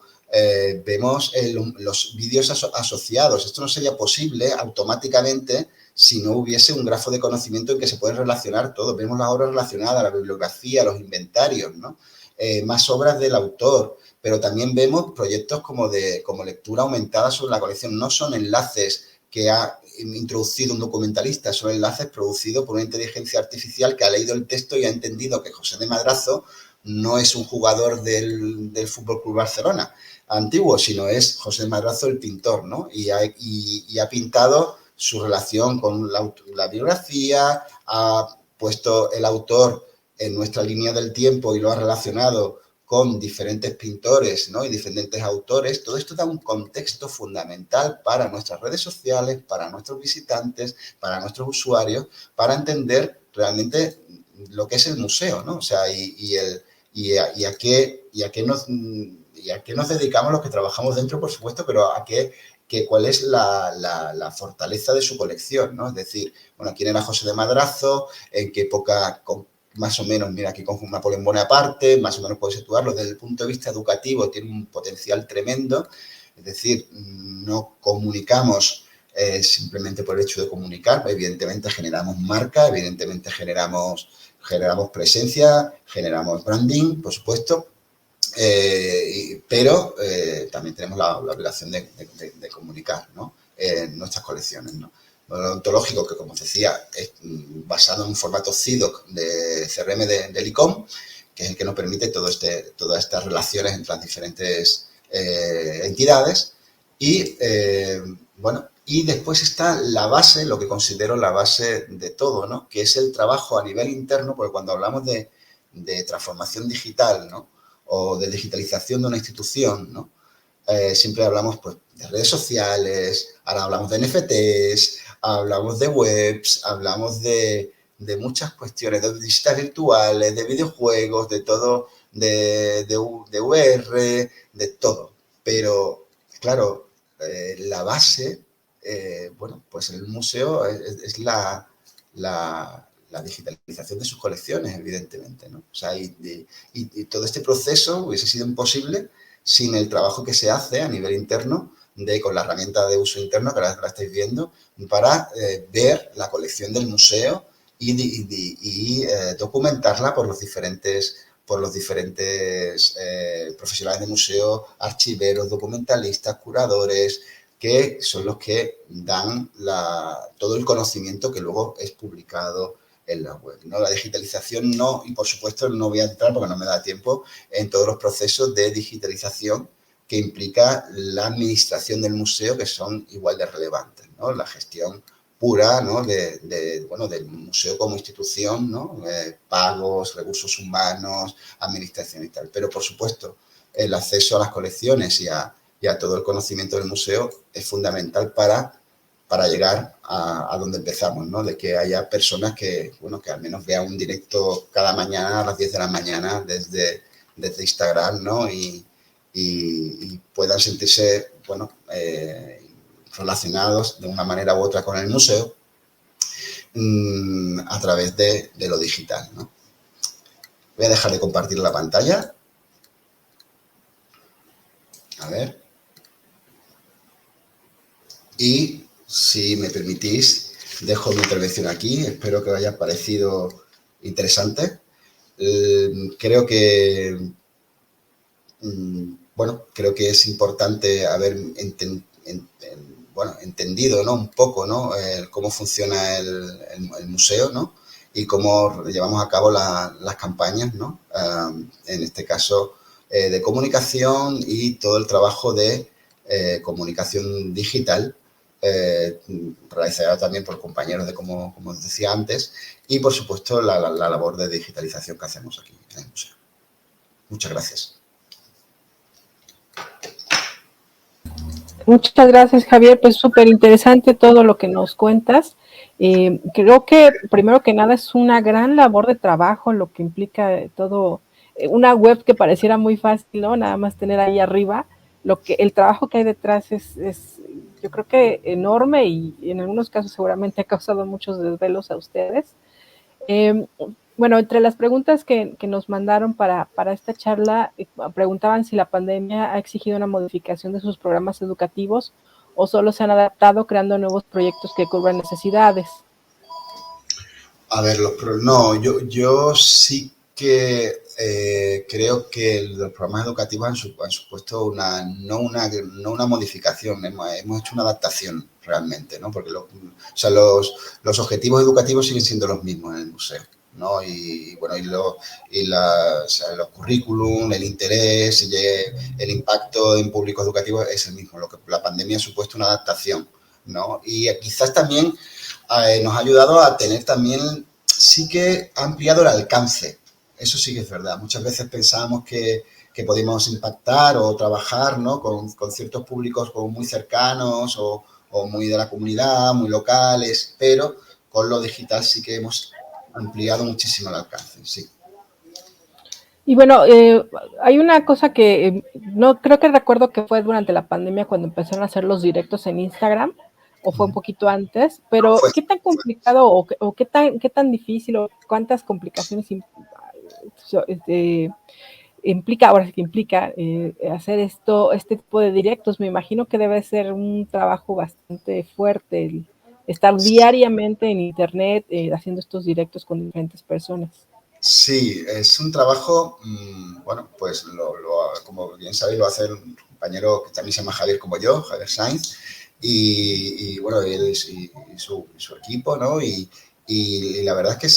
vemos los vídeos asociados. Esto no sería posible automáticamente si no hubiese un grafo de conocimiento en que se pueden relacionar todo. Vemos las obras relacionadas, la bibliografía, los inventarios, ¿no? Más obras del autor, pero también vemos proyectos como lectura aumentada sobre la colección. No son enlaces que ha introducido un documentalista, son enlaces producidos por una inteligencia artificial que ha leído el texto y ha entendido que José de Madrazo no es un jugador del Fútbol Club Barcelona antiguo, sino es José de Madrazo el pintor, ¿no? Y ha pintado su relación con la biografía, ha puesto el autor en nuestra línea del tiempo y lo ha relacionado con diferentes pintores, ¿no? Y diferentes autores. Todo esto da un contexto fundamental para nuestras redes sociales, para nuestros visitantes, para nuestros usuarios, para entender realmente lo que es el museo, ¿no? O sea, y a qué nos dedicamos los que trabajamos dentro, por supuesto, pero cuál es la fortaleza de su colección, ¿no? Es decir, bueno, quién era José de Madrazo, en qué época, más o menos, mira, aquí con Napoleón Bonaparte, más o menos puedes situarlo desde el punto de vista educativo, tiene un potencial tremendo, es decir, no comunicamos simplemente por el hecho de comunicar, evidentemente generamos marca, evidentemente generamos presencia, generamos branding, por supuesto, pero también tenemos la obligación de comunicar, ¿no? Nuestras colecciones, ¿no? Modelo ontológico que, como os decía, es basado en un formato CIDOC de CRM del ICOM, que es el que nos permite todas estas relaciones entre las diferentes entidades. Y, y después está la base, lo que considero la base de todo, ¿no? Que es el trabajo a nivel interno, porque cuando hablamos de transformación digital, ¿no? O de digitalización de una institución, ¿no? Siempre hablamos, pues, de redes sociales, ahora hablamos de NFTs, hablamos de webs, hablamos de muchas cuestiones, de visitas virtuales, de videojuegos, de todo, de VR, de todo. Pero, claro, la base, bueno, pues el museo es la digitalización de sus colecciones, evidentemente, ¿no? O sea, y todo este proceso hubiese sido imposible sin el trabajo que se hace a nivel interno con la herramienta de uso interno que ahora la estáis viendo para ver la colección del museo y documentarla por los diferentes profesionales de museo, archiveros, documentalistas, curadores, que son los que dan todo el conocimiento que luego es publicado en la web, ¿no? La digitalización no, y por supuesto no voy a entrar porque no me da tiempo en todos los procesos de digitalización que implica la administración del museo, que son igual de relevantes, ¿no? La gestión pura, ¿no? del museo como institución, ¿no? Pagos, recursos humanos, administración y tal. Pero, por supuesto, el acceso a las colecciones y a todo el conocimiento del museo es fundamental para llegar a donde empezamos, ¿no? De que haya personas que al menos vean un directo cada mañana a las 10 de la mañana desde Instagram, ¿no? Y puedan sentirse, relacionados de una manera u otra con el museo a través de lo digital, ¿no? Voy a dejar de compartir la pantalla. A ver. Y si me permitís, dejo mi intervención aquí. Espero que os haya parecido interesante. Creo que es importante haber entendido, ¿no? Un poco, ¿no? Cómo funciona el museo, ¿no? Y cómo llevamos a cabo las campañas, ¿no? En este caso, de comunicación y todo el trabajo de comunicación digital realizado también por compañeros como os decía antes, y por supuesto la labor de digitalización que hacemos aquí en el museo. Muchas gracias. Muchas gracias, Javier. Pues súper interesante todo lo que nos cuentas. Creo que, primero que nada, es una gran labor de trabajo lo que implica todo. Una web que pareciera muy fácil, ¿no? Nada más tener ahí arriba. El trabajo que hay detrás es yo creo que enorme y en algunos casos seguramente ha causado muchos desvelos a ustedes. Bueno, entre las preguntas que nos mandaron para esta charla, preguntaban si la pandemia ha exigido una modificación de sus programas educativos o solo se han adaptado creando nuevos proyectos que cubran necesidades. A ver, yo sí que creo que los programas educativos han supuesto no una modificación, hemos hecho una adaptación realmente, ¿no? Porque los objetivos educativos siguen siendo los mismos en el museo, ¿no? Los currículum, el interés, el impacto en público educativo es el mismo. Lo que la pandemia ha supuesto una adaptación, ¿no? Y quizás también nos ha ayudado a tener también, sí que ha ampliado el alcance. Eso sí que es verdad. Muchas veces pensábamos que podíamos impactar o trabajar, ¿no? con ciertos públicos como muy cercanos o muy de la comunidad, muy locales, pero con lo digital sí que hemos ampliado muchísimo el alcance, sí. Y bueno, hay una cosa que no creo que recuerdo que fue durante la pandemia cuando empezaron a hacer los directos en Instagram, o fue un poquito antes, pero ¿qué tan complicado o qué tan difícil o cuántas complicaciones implica hacer este tipo de directos? Me imagino que debe ser un trabajo bastante fuerte el estar diariamente en internet haciendo estos directos con diferentes personas. Sí, es un trabajo, pues como bien sabéis, lo hace un compañero que también se llama Javier como yo, Javier Sainz, y él y su equipo, ¿no? Y la verdad es que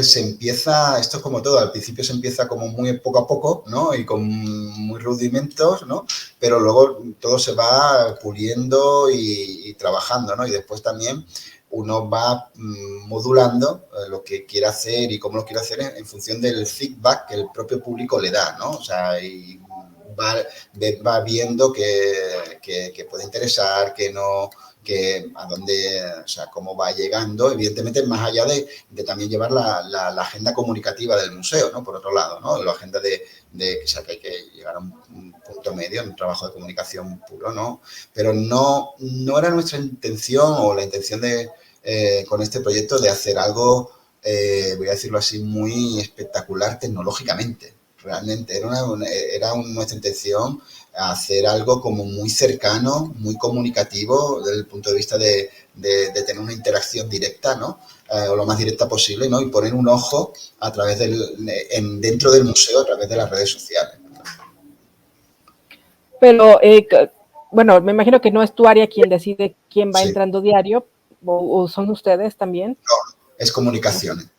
se empieza, esto es como todo, al principio se empieza como muy poco a poco, ¿no? Y con muy rudimentos, ¿no? Pero luego todo se va puliendo y trabajando, ¿no? Y después también uno va modulando lo que quiere hacer y cómo lo quiere hacer en función del feedback que el propio público le da, ¿no? O sea, y va viendo que puede interesar, que no, a dónde, o sea, cómo va llegando, evidentemente más allá de también llevar la agenda comunicativa del museo, ¿no? Por otro lado, ¿no? La agenda o sea, que hay que llegar a un punto medio, un trabajo de comunicación puro, ¿no? Pero no era nuestra intención o la intención con este proyecto de hacer algo, voy a decirlo así, muy espectacular tecnológicamente. Realmente era nuestra intención hacer algo como muy cercano, muy comunicativo desde el punto de vista de tener una interacción directa, ¿no? O lo más directa posible, ¿no? Y poner un ojo a través dentro del museo a través de las redes sociales. Pero, bueno, me imagino que no es tu área quien decide quién va entrando diario, o son ustedes también. No, es comunicación.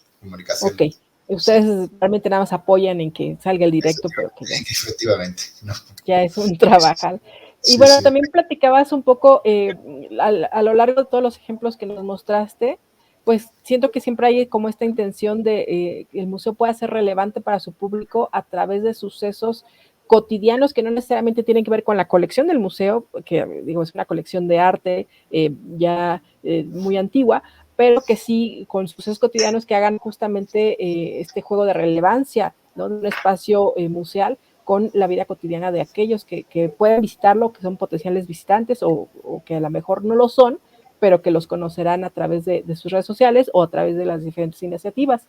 Ok. Ustedes realmente nada más apoyan en que salga el directo, pero que efectivamente, no. Ya es un trabajar. Y bueno, también platicabas un poco a lo largo de todos los ejemplos que nos mostraste, pues siento que siempre hay como esta intención de que el museo pueda ser relevante para su público a través de sucesos cotidianos que no necesariamente tienen que ver con la colección del museo, que digo, es una colección de arte muy antigua, pero que sí con sucesos cotidianos que hagan justamente este juego de relevancia, ¿no? De un espacio museal con la vida cotidiana de aquellos que pueden visitarlo, que son potenciales visitantes o que a lo mejor no lo son, pero que los conocerán a través de sus redes sociales o a través de las diferentes iniciativas.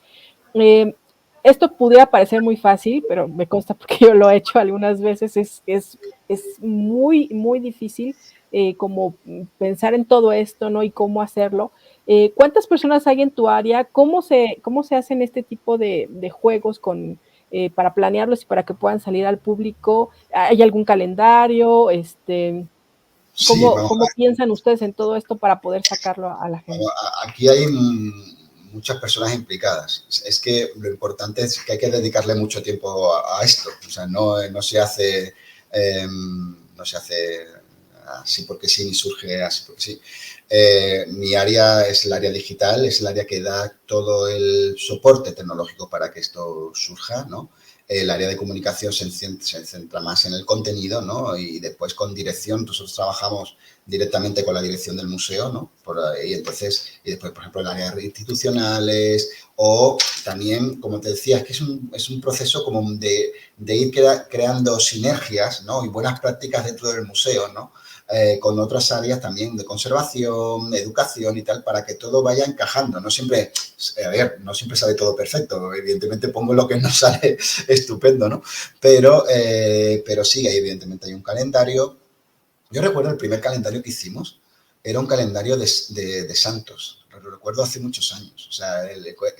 Esto pudiera parecer muy fácil, pero me consta porque yo lo he hecho algunas veces, es muy, muy difícil como pensar en todo esto, ¿no? Y cómo hacerlo. ¿Cuántas personas hay en tu área? ¿Cómo se hacen este tipo de juegos para planearlos y para que puedan salir al público? ¿Hay algún calendario? ¿Cómo piensan ustedes en todo esto para poder sacarlo a la gente? Aquí hay muchas personas implicadas. Es que lo importante es que hay que dedicarle mucho tiempo a esto. O sea, no se hace así porque sí, ni surge así porque sí. Mi área es el área digital, es el área que da todo el soporte tecnológico para que esto surja, ¿no? El área de comunicación se centra más en el contenido, ¿no? Y después con dirección, nosotros trabajamos directamente con la dirección del museo, ¿no? Y después, por ejemplo, el área de institucionales o también, como te decía, es que es un proceso como de ir creando sinergias, ¿no? Y buenas prácticas dentro del museo, ¿no? Con otras áreas también de conservación, educación y tal, para que todo vaya encajando. No siempre sale todo perfecto. Evidentemente pongo lo que no sale estupendo, ¿no? Pero sí, evidentemente hay un calendario. Yo recuerdo el primer calendario que hicimos, era un calendario de santos. Lo recuerdo hace muchos años. O sea,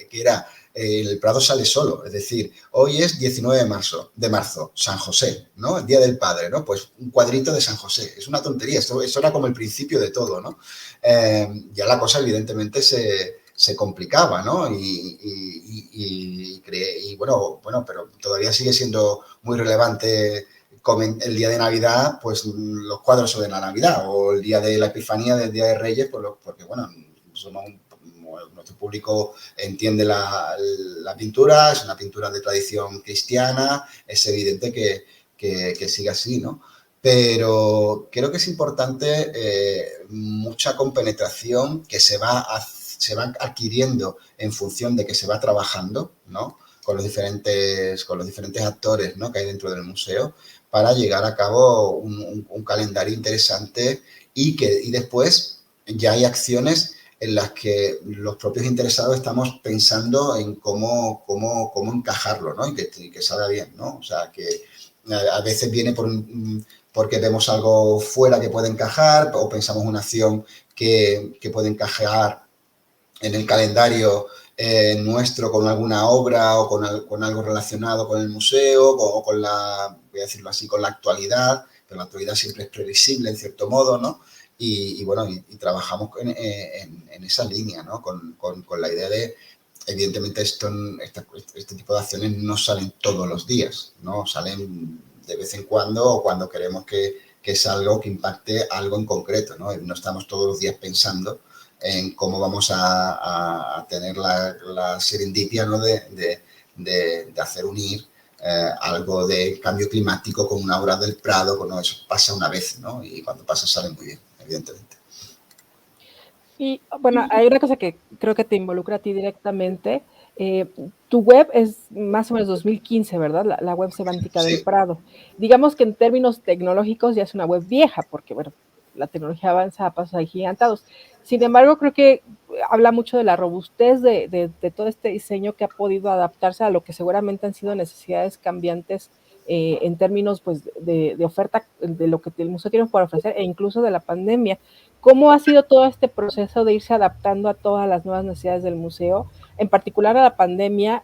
que era el Prado sale solo. Es decir, hoy es 19 de marzo, San José, ¿no? El Día del Padre, ¿no? Pues un cuadrito de San José. Es una tontería. Eso era como el principio de todo, ¿no? Ya la cosa, evidentemente, se complicaba, ¿no? Y bueno, pero todavía sigue siendo muy relevante el día de Navidad, pues los cuadros sobre la Navidad, o el día de la Epifanía, del Día de Reyes, porque, bueno, nuestro público entiende la pintura, es una pintura de tradición cristiana, es evidente que sigue así, ¿no? Pero creo que es importante mucha compenetración que se va adquiriendo en función de que se va trabajando, ¿no? Con los diferentes actores, ¿no? Que hay dentro del museo, para llegar a cabo un calendario interesante y después ya hay acciones en las que los propios interesados estamos pensando en cómo encajarlo, ¿no? Y que salga bien, ¿no? O sea, que a veces viene porque vemos algo fuera que puede encajar o pensamos una acción que puede encajar en el calendario nuestro con alguna obra o con algo relacionado con el museo o con voy a decirlo así, con la actualidad, pero la actualidad siempre es previsible en cierto modo, ¿no? Y bueno, y trabajamos en esa línea, ¿no? Con la idea de, evidentemente, este tipo de acciones no salen todos los días, ¿no? Salen de vez en cuando o cuando queremos que es algo que impacte algo en concreto, ¿no? No estamos todos los días pensando en cómo vamos a tener la serendipia, ¿no? de hacer unir algo de cambio climático con una obra del Prado, eso pasa una vez, ¿no? Y cuando pasa sale muy bien, evidentemente. Y bueno, hay una cosa que creo que te involucra a ti directamente. Tu web es más o menos 2015, ¿verdad? La web semántica del Prado. Digamos que en términos tecnológicos ya es una web vieja, porque bueno, la tecnología avanza a pasos agigantados. Sin embargo, creo que habla mucho de la robustez de todo este diseño que ha podido adaptarse a lo que seguramente han sido necesidades cambiantes en términos pues, de oferta de lo que el museo tiene por ofrecer e incluso de la pandemia. ¿Cómo ha sido todo este proceso de irse adaptando a todas las nuevas necesidades del museo? En particular a la pandemia,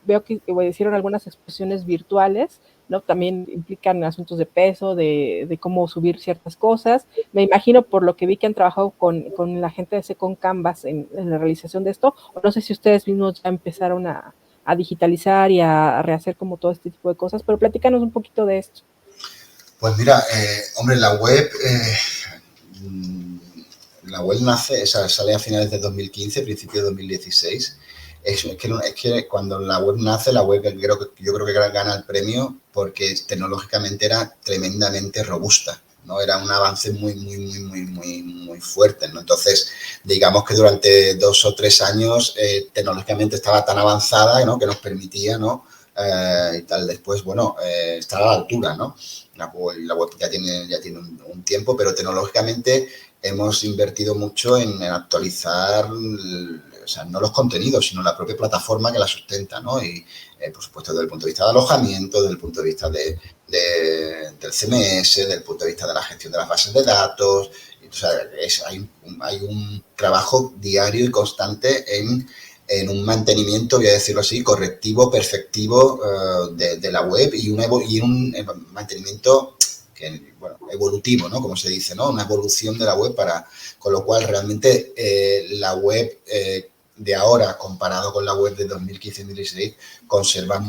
veo que hicieron algunas exposiciones virtuales, ¿no? También implican asuntos de peso, de cómo subir ciertas cosas. Me imagino, por lo que vi que han trabajado con la gente de Second Canvas en la realización de esto, o no sé si ustedes mismos ya empezaron a digitalizar y a rehacer como todo este tipo de cosas, pero platícanos un poquito de esto. Pues mira, hombre, la web nace, sale a finales de 2015, principio de 2016. Es que cuando la web nace, la web yo creo que gana el premio porque tecnológicamente era tremendamente robusta, ¿no? Era un avance muy fuerte, ¿no? Entonces, digamos que durante 2 o 3 años tecnológicamente estaba tan avanzada, ¿no? Que nos permitía, ¿no? Y tal, después, bueno, está a la altura, ¿no? La web ya tiene un tiempo, pero tecnológicamente hemos invertido mucho en actualizar, o sea, no los contenidos, sino la propia plataforma que la sustenta, ¿no? Y, por supuesto, desde el punto de vista de alojamiento, desde el punto de vista del CMS, desde el punto de vista de la gestión de las bases de datos. O sea, hay un trabajo diario y constante en un mantenimiento, voy a decirlo así, correctivo, perfectivo de la web y un mantenimiento evolutivo, ¿no? Como se dice, ¿no? Una evolución de la web con lo cual realmente la web de ahora comparado con la web de 2015-2016 conserva,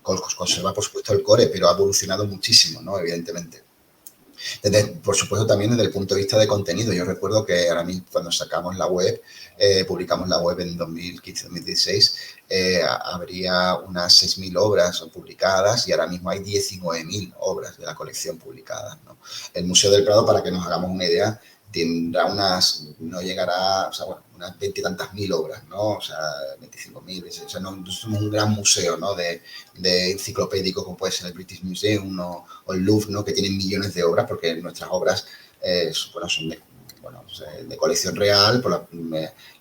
por supuesto, el core, pero ha evolucionado muchísimo, ¿no? Evidentemente. Por supuesto, también desde el punto de vista de contenido. Yo recuerdo que ahora mismo, cuando sacamos la web, publicamos la web en 2015-2016, habría unas 6.000 obras publicadas y ahora mismo hay 19.000 obras de la colección publicadas, ¿no? El Museo del Prado, para que nos hagamos una idea, tendrá unas 20 y tantas mil obras, ¿no? O sea, 25.000, o sea, no somos un gran museo, ¿no? De enciclopédico como puede ser el British Museum o el Louvre, ¿no? Que tienen millones de obras porque nuestras obras son de colección real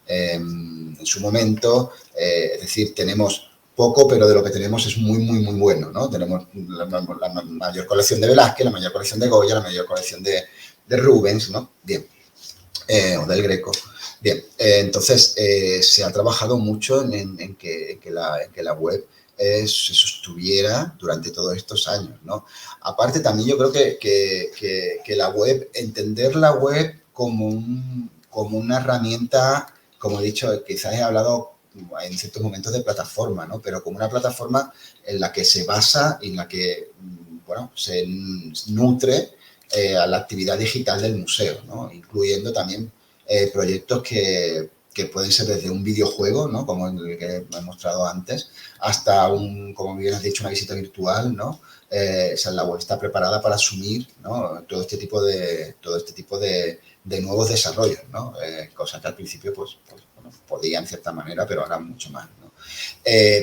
en su momento, es decir, tenemos poco, pero de lo que tenemos es muy bueno, ¿no? Tenemos la mayor colección de Velázquez, la mayor colección de Goya, la mayor colección de Rubens, ¿no? Bien, o del Greco. Bien, entonces se ha trabajado mucho en que la web se sostuviera durante todos estos años, ¿no? Aparte, también yo creo que la web, entender la web como una herramienta, como he dicho, quizás he hablado en ciertos momentos de plataforma, ¿no? Pero como una plataforma en la que se basa y en la que, se nutre a la actividad digital del museo, ¿no? Incluyendo también proyectos que pueden ser desde un videojuego, ¿no? Como el que he mostrado antes, hasta como bien has dicho, una visita virtual, ¿no? La web está preparada para asumir, ¿no? todo este tipo de nuevos desarrollos, ¿no? Cosas que al principio podía en cierta manera, pero ahora mucho más, ¿no?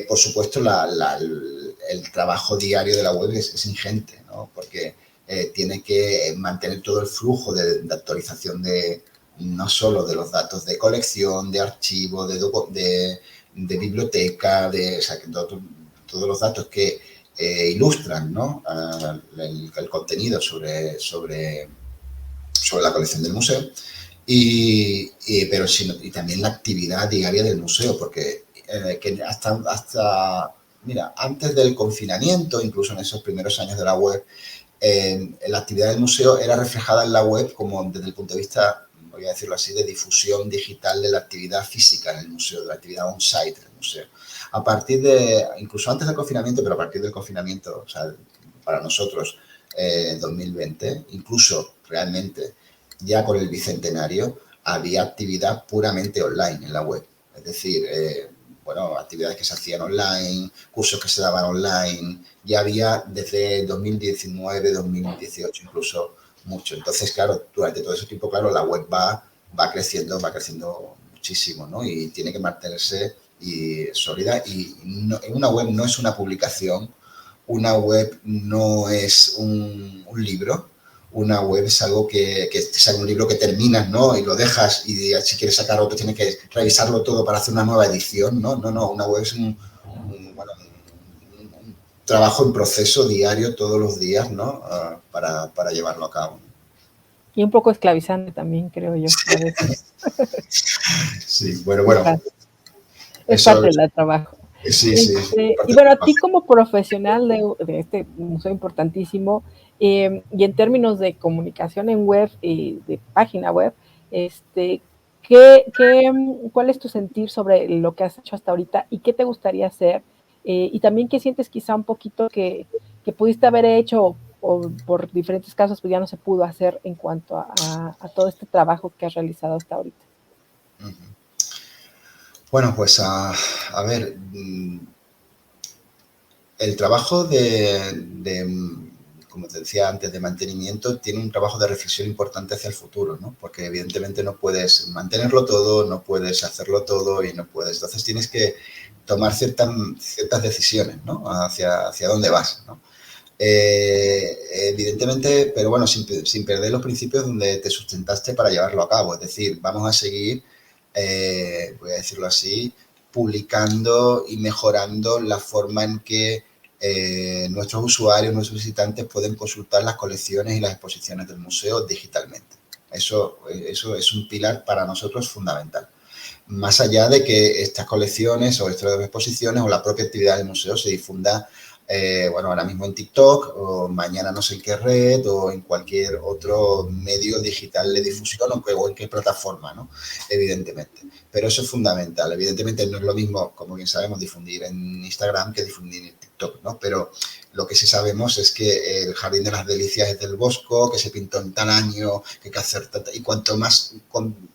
Por supuesto, el trabajo diario de la web es ingente, ¿no? Porque tiene que mantener todo el flujo de actualización no solo de los datos de colección, de archivo, de biblioteca, todos los datos que ilustran, ¿no? el contenido sobre la colección del museo y también la actividad diaria del museo, porque que hasta antes del confinamiento, incluso en esos primeros años de la web, la actividad del museo era reflejada en la web como desde el punto de vista, voy a decirlo así, de difusión digital de la actividad física en el museo, de la actividad on-site en el museo. Incluso antes del confinamiento, pero a partir del confinamiento, o sea, para nosotros, 2020, incluso realmente ya con el bicentenario, había actividad puramente online en la web. Es decir, actividades que se hacían online, cursos que se daban online, ya había desde 2019, 2018 incluso mucho. Entonces, claro, durante todo ese tiempo, claro, la web va va creciendo muchísimo, ¿no? Y tiene que mantenerse sólida. Y una web no es una publicación, una web no es un libro, una web es algo que es un libro que terminas, ¿no? Y lo dejas y si quieres sacar otro tienes que revisarlo todo para hacer una nueva edición, ¿no? No, una web es un trabajo en proceso diario todos los días, ¿no? Para llevarlo a cabo. Y un poco esclavizante también, creo yo, a veces. Sí, bueno. Es parte del trabajo. Sí. Y bueno, a ti como profesional de este museo importantísimo, y en términos de comunicación en web y de página web, ¿cuál es tu sentir sobre lo que has hecho hasta ahorita y qué te gustaría hacer? Y también qué sientes quizá un poquito que pudiste haber hecho o por diferentes casos pues ya no se pudo hacer en cuanto a todo este trabajo que has realizado hasta ahorita. Bueno, pues a ver, el trabajo como te decía antes, de mantenimiento, tiene un trabajo de reflexión importante hacia el futuro, ¿no? Porque evidentemente no puedes mantenerlo todo, no puedes hacerlo todo y no puedes. Entonces tienes que tomar ciertas decisiones, ¿no? Hacia dónde vas, ¿no? Evidentemente, pero bueno, sin perder los principios donde te sustentaste para llevarlo a cabo. Es decir, vamos a seguir, voy a decirlo así, publicando y mejorando la forma en que nuestros usuarios, nuestros visitantes pueden consultar las colecciones y las exposiciones del museo digitalmente. Eso es un pilar para nosotros fundamental. Más allá de que estas colecciones o estas exposiciones o la propia actividad del museo se difunda, ahora mismo en TikTok o mañana no sé en qué red o en cualquier otro medio digital de difusión o en qué plataforma, ¿no? Evidentemente. Pero eso es fundamental. Evidentemente no es lo mismo, como bien sabemos, difundir en Instagram que difundir en TikTok, ¿no? Pero lo que sí sabemos es que el Jardín de las Delicias es del Bosco, que se pintó en tal año, que hay que hacer y cuanto más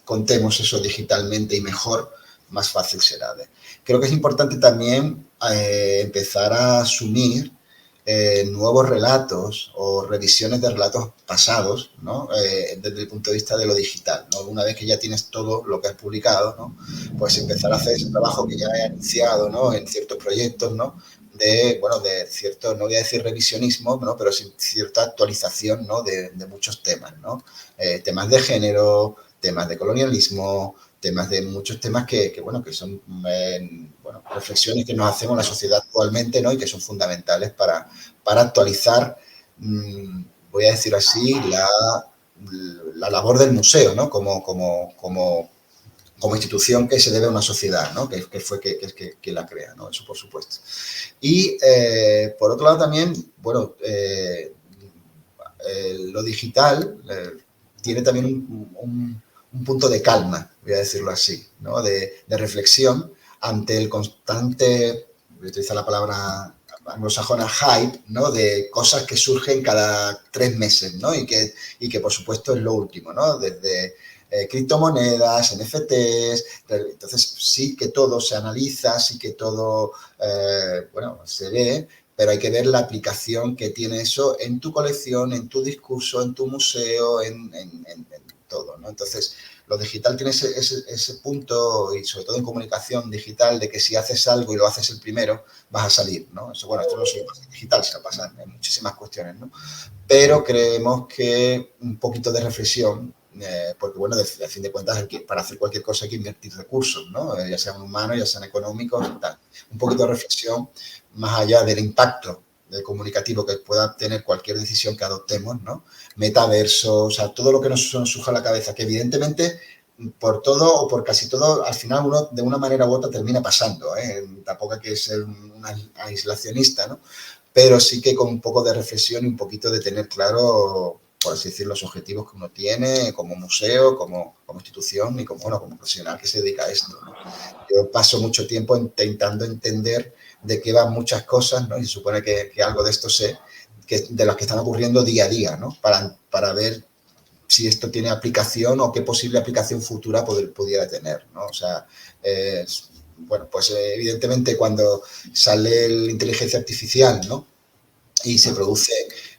contemos eso digitalmente y mejor, más fácil será. Creo que es importante también empezar a asumir nuevos relatos o revisiones de relatos pasados, ¿no? Desde el punto de vista de lo digital, ¿no? Una vez que ya tienes todo lo que has publicado, ¿no? Pues empezar a hacer ese trabajo que ya he iniciado, ¿no? En ciertos proyectos, ¿no? De cierto, no voy a decir revisionismo, ¿no? Pero sí cierta actualización, ¿no? De muchos temas, ¿no? Temas de género, temas de colonialismo, temas de muchos temas que son reflexiones que nos hacemos en la sociedad actualmente, ¿no? Y que son fundamentales para actualizar, voy a decir así, la labor del museo, ¿no? Como institución que se debe a una sociedad, ¿no? Que la crea, ¿no? Eso por supuesto. Y por otro lado también, lo digital tiene también un punto de calma, voy a decirlo así, ¿no? De reflexión ante el constante, voy a utilizar la palabra anglosajona, hype, ¿no? De cosas que surgen cada 3 meses, ¿no? Y que por supuesto es lo último, ¿no? Desde criptomonedas, NFTs, entonces sí que todo se analiza, sí que todo, se ve, pero hay que ver la aplicación que tiene eso en tu colección, en tu discurso, en tu museo, en todo, ¿no? Entonces, lo digital tiene ese punto, y sobre todo en comunicación digital, de que si haces algo y lo haces el primero, vas a salir, ¿no? Eso, esto no solo pasa en digital, se pasa en muchísimas cuestiones, ¿no? Pero creemos que un poquito de reflexión, porque, a fin de cuentas, para hacer cualquier cosa hay que invertir recursos, ¿no? Ya sean humanos, ya sean económicos, tal. Un poquito de reflexión, más allá del impacto comunicativo que pueda tener cualquier decisión que adoptemos, ¿no? Metaverso, o sea, todo lo que nos surja a la cabeza, que evidentemente por todo o por casi todo, al final uno de una manera u otra termina pasando, ¿eh? Tampoco hay que ser un aislacionista, ¿no? Pero sí que con un poco de reflexión y un poquito de tener claro, por así decir, los objetivos que uno tiene como museo, como institución y como profesional que se dedica a esto, ¿no? Yo paso mucho tiempo intentando entender de qué van muchas cosas, ¿no? Y se supone que algo de esto sé, de las que están ocurriendo día a día, ¿no? Para ver si esto tiene aplicación o qué posible aplicación futura pudiera tener, ¿no? O sea, evidentemente cuando sale la inteligencia artificial, ¿no? Y se produce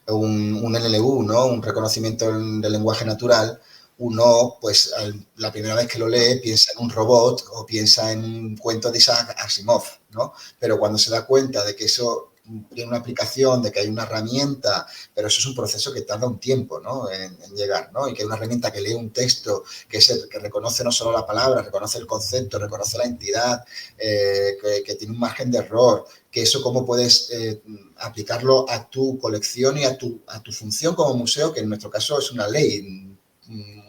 un NLU, ¿no? Un reconocimiento del lenguaje natural, uno, pues la primera vez que lo lee piensa en un robot o piensa en un cuento de Isaac Asimov, ¿no? Pero cuando se da cuenta de que eso tiene una aplicación, de que hay una herramienta, pero eso es un proceso que tarda un tiempo, ¿no? en llegar, ¿no? Y que hay una herramienta que lee un texto, que reconoce no solo la palabra, reconoce el concepto, reconoce la entidad, que tiene un margen de error, que eso cómo puedes aplicarlo a tu colección y a tu función como museo, que en nuestro caso es una ley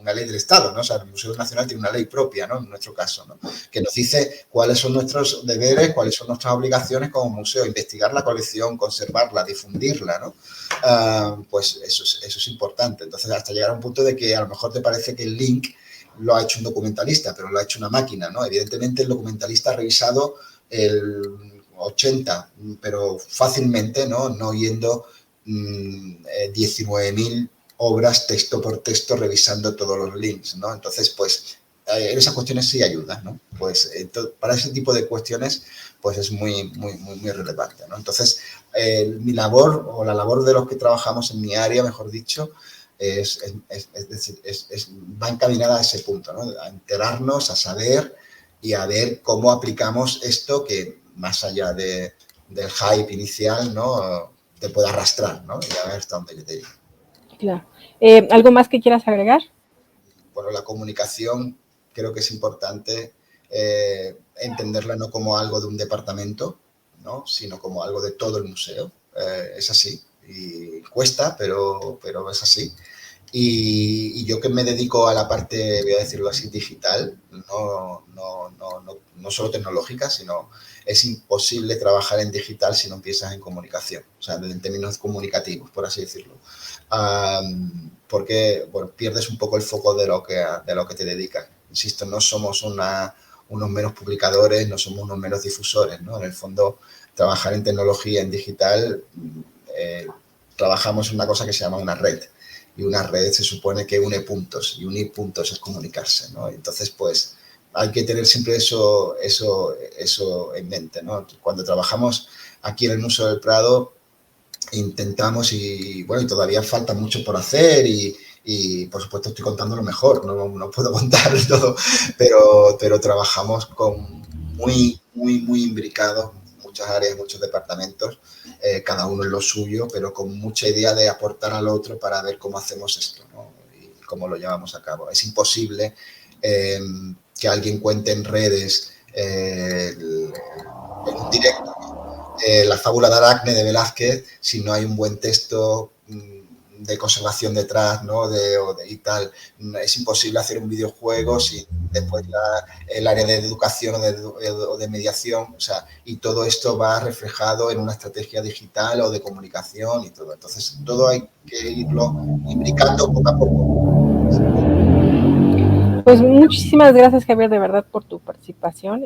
del Estado, ¿no? O sea, el Museo Nacional tiene una ley propia, ¿no? En nuestro caso, ¿no? Que nos dice cuáles son nuestros deberes, cuáles son nuestras obligaciones como museo, investigar la colección, conservarla, difundirla, ¿no? Pues eso es importante. Entonces, hasta llegar a un punto de que a lo mejor te parece que el link lo ha hecho un documentalista, pero lo ha hecho una máquina, ¿no? Evidentemente, el documentalista ha revisado el 80, pero fácilmente, no yendo 19.000 obras texto por texto revisando todos los links, ¿no? Entonces, pues, en esas cuestiones sí ayuda, ¿no? Pues, para ese tipo de cuestiones, pues es muy relevante, ¿no? Entonces, mi labor, o la labor de los que trabajamos en mi área, mejor dicho, va encaminada a ese punto, ¿no? A enterarnos, a saber y a ver cómo aplicamos esto que, más allá del hype inicial, ¿no? Te puede arrastrar, ¿no? Y a ver hasta dónde te llega. Claro. ¿Algo más que quieras agregar? Bueno, la comunicación creo que es importante entenderla no como algo de un departamento, ¿no? Sino como algo de todo el museo. Es así. Y cuesta, pero es así. Y yo que me dedico a la parte, voy a decirlo así, digital, no solo tecnológica, sino es imposible trabajar en digital si no empiezas en comunicación, o sea, en términos comunicativos, por así decirlo. Porque pierdes un poco el foco de lo que te dedicas. Insisto, no somos unos meros publicadores, no somos unos meros difusores, ¿no? En el fondo, trabajar en tecnología, en digital, trabajamos en una cosa que se llama una red. Y una red se supone que une puntos, y unir puntos es comunicarse, ¿no? Entonces, pues, hay que tener siempre eso en mente, ¿no? Cuando trabajamos aquí en el Museo del Prado, intentamos y todavía falta mucho por hacer y por supuesto estoy contando lo mejor, no puedo contar todo, pero trabajamos con muy imbricados, muchas áreas, muchos departamentos, cada uno en lo suyo, pero con mucha idea de aportar al otro para ver cómo hacemos esto, ¿no? Y cómo lo llevamos a cabo. Es imposible que alguien cuente en redes en un directo la fábula de Aracne de Velázquez si no hay un buen texto de conservación detrás, ¿no? Y tal. Es imposible hacer un videojuego si después el área de educación o de mediación, o sea, y todo esto va reflejado en una estrategia digital o de comunicación y todo. Entonces, todo hay que irlo imbricando poco a poco. Pues muchísimas gracias, Javier, de verdad, por tu participación.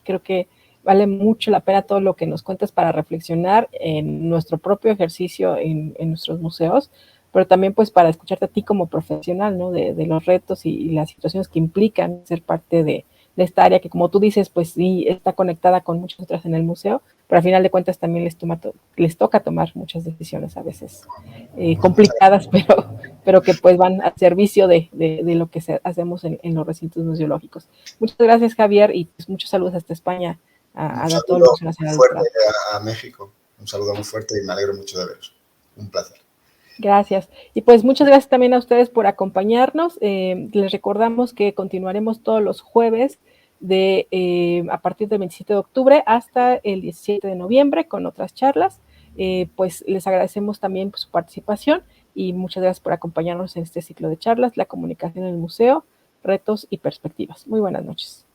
Creo que vale mucho la pena todo lo que nos cuentas para reflexionar en nuestro propio ejercicio en nuestros museos, pero también pues para escucharte a ti como profesional, ¿no? De los retos y las situaciones que implican ser parte de esta área que, como tú dices, pues sí está conectada con muchas otras en el museo, pero al final de cuentas también les toca tomar muchas decisiones a veces complicadas, pero que pues van al servicio de lo que hacemos en los recintos museológicos. Muchas gracias, Javier, y pues muchos saludos hasta España. Un saludo muy fuerte a México, un saludo muy fuerte y me alegro mucho de veros. Un placer. Gracias. Y pues muchas gracias también a ustedes por acompañarnos. Les recordamos que continuaremos todos los jueves a partir del 27 de octubre hasta el 17 de noviembre con otras charlas. Pues les agradecemos también su participación y muchas gracias por acompañarnos en este ciclo de charlas, la comunicación en el museo, retos y perspectivas. Muy buenas noches.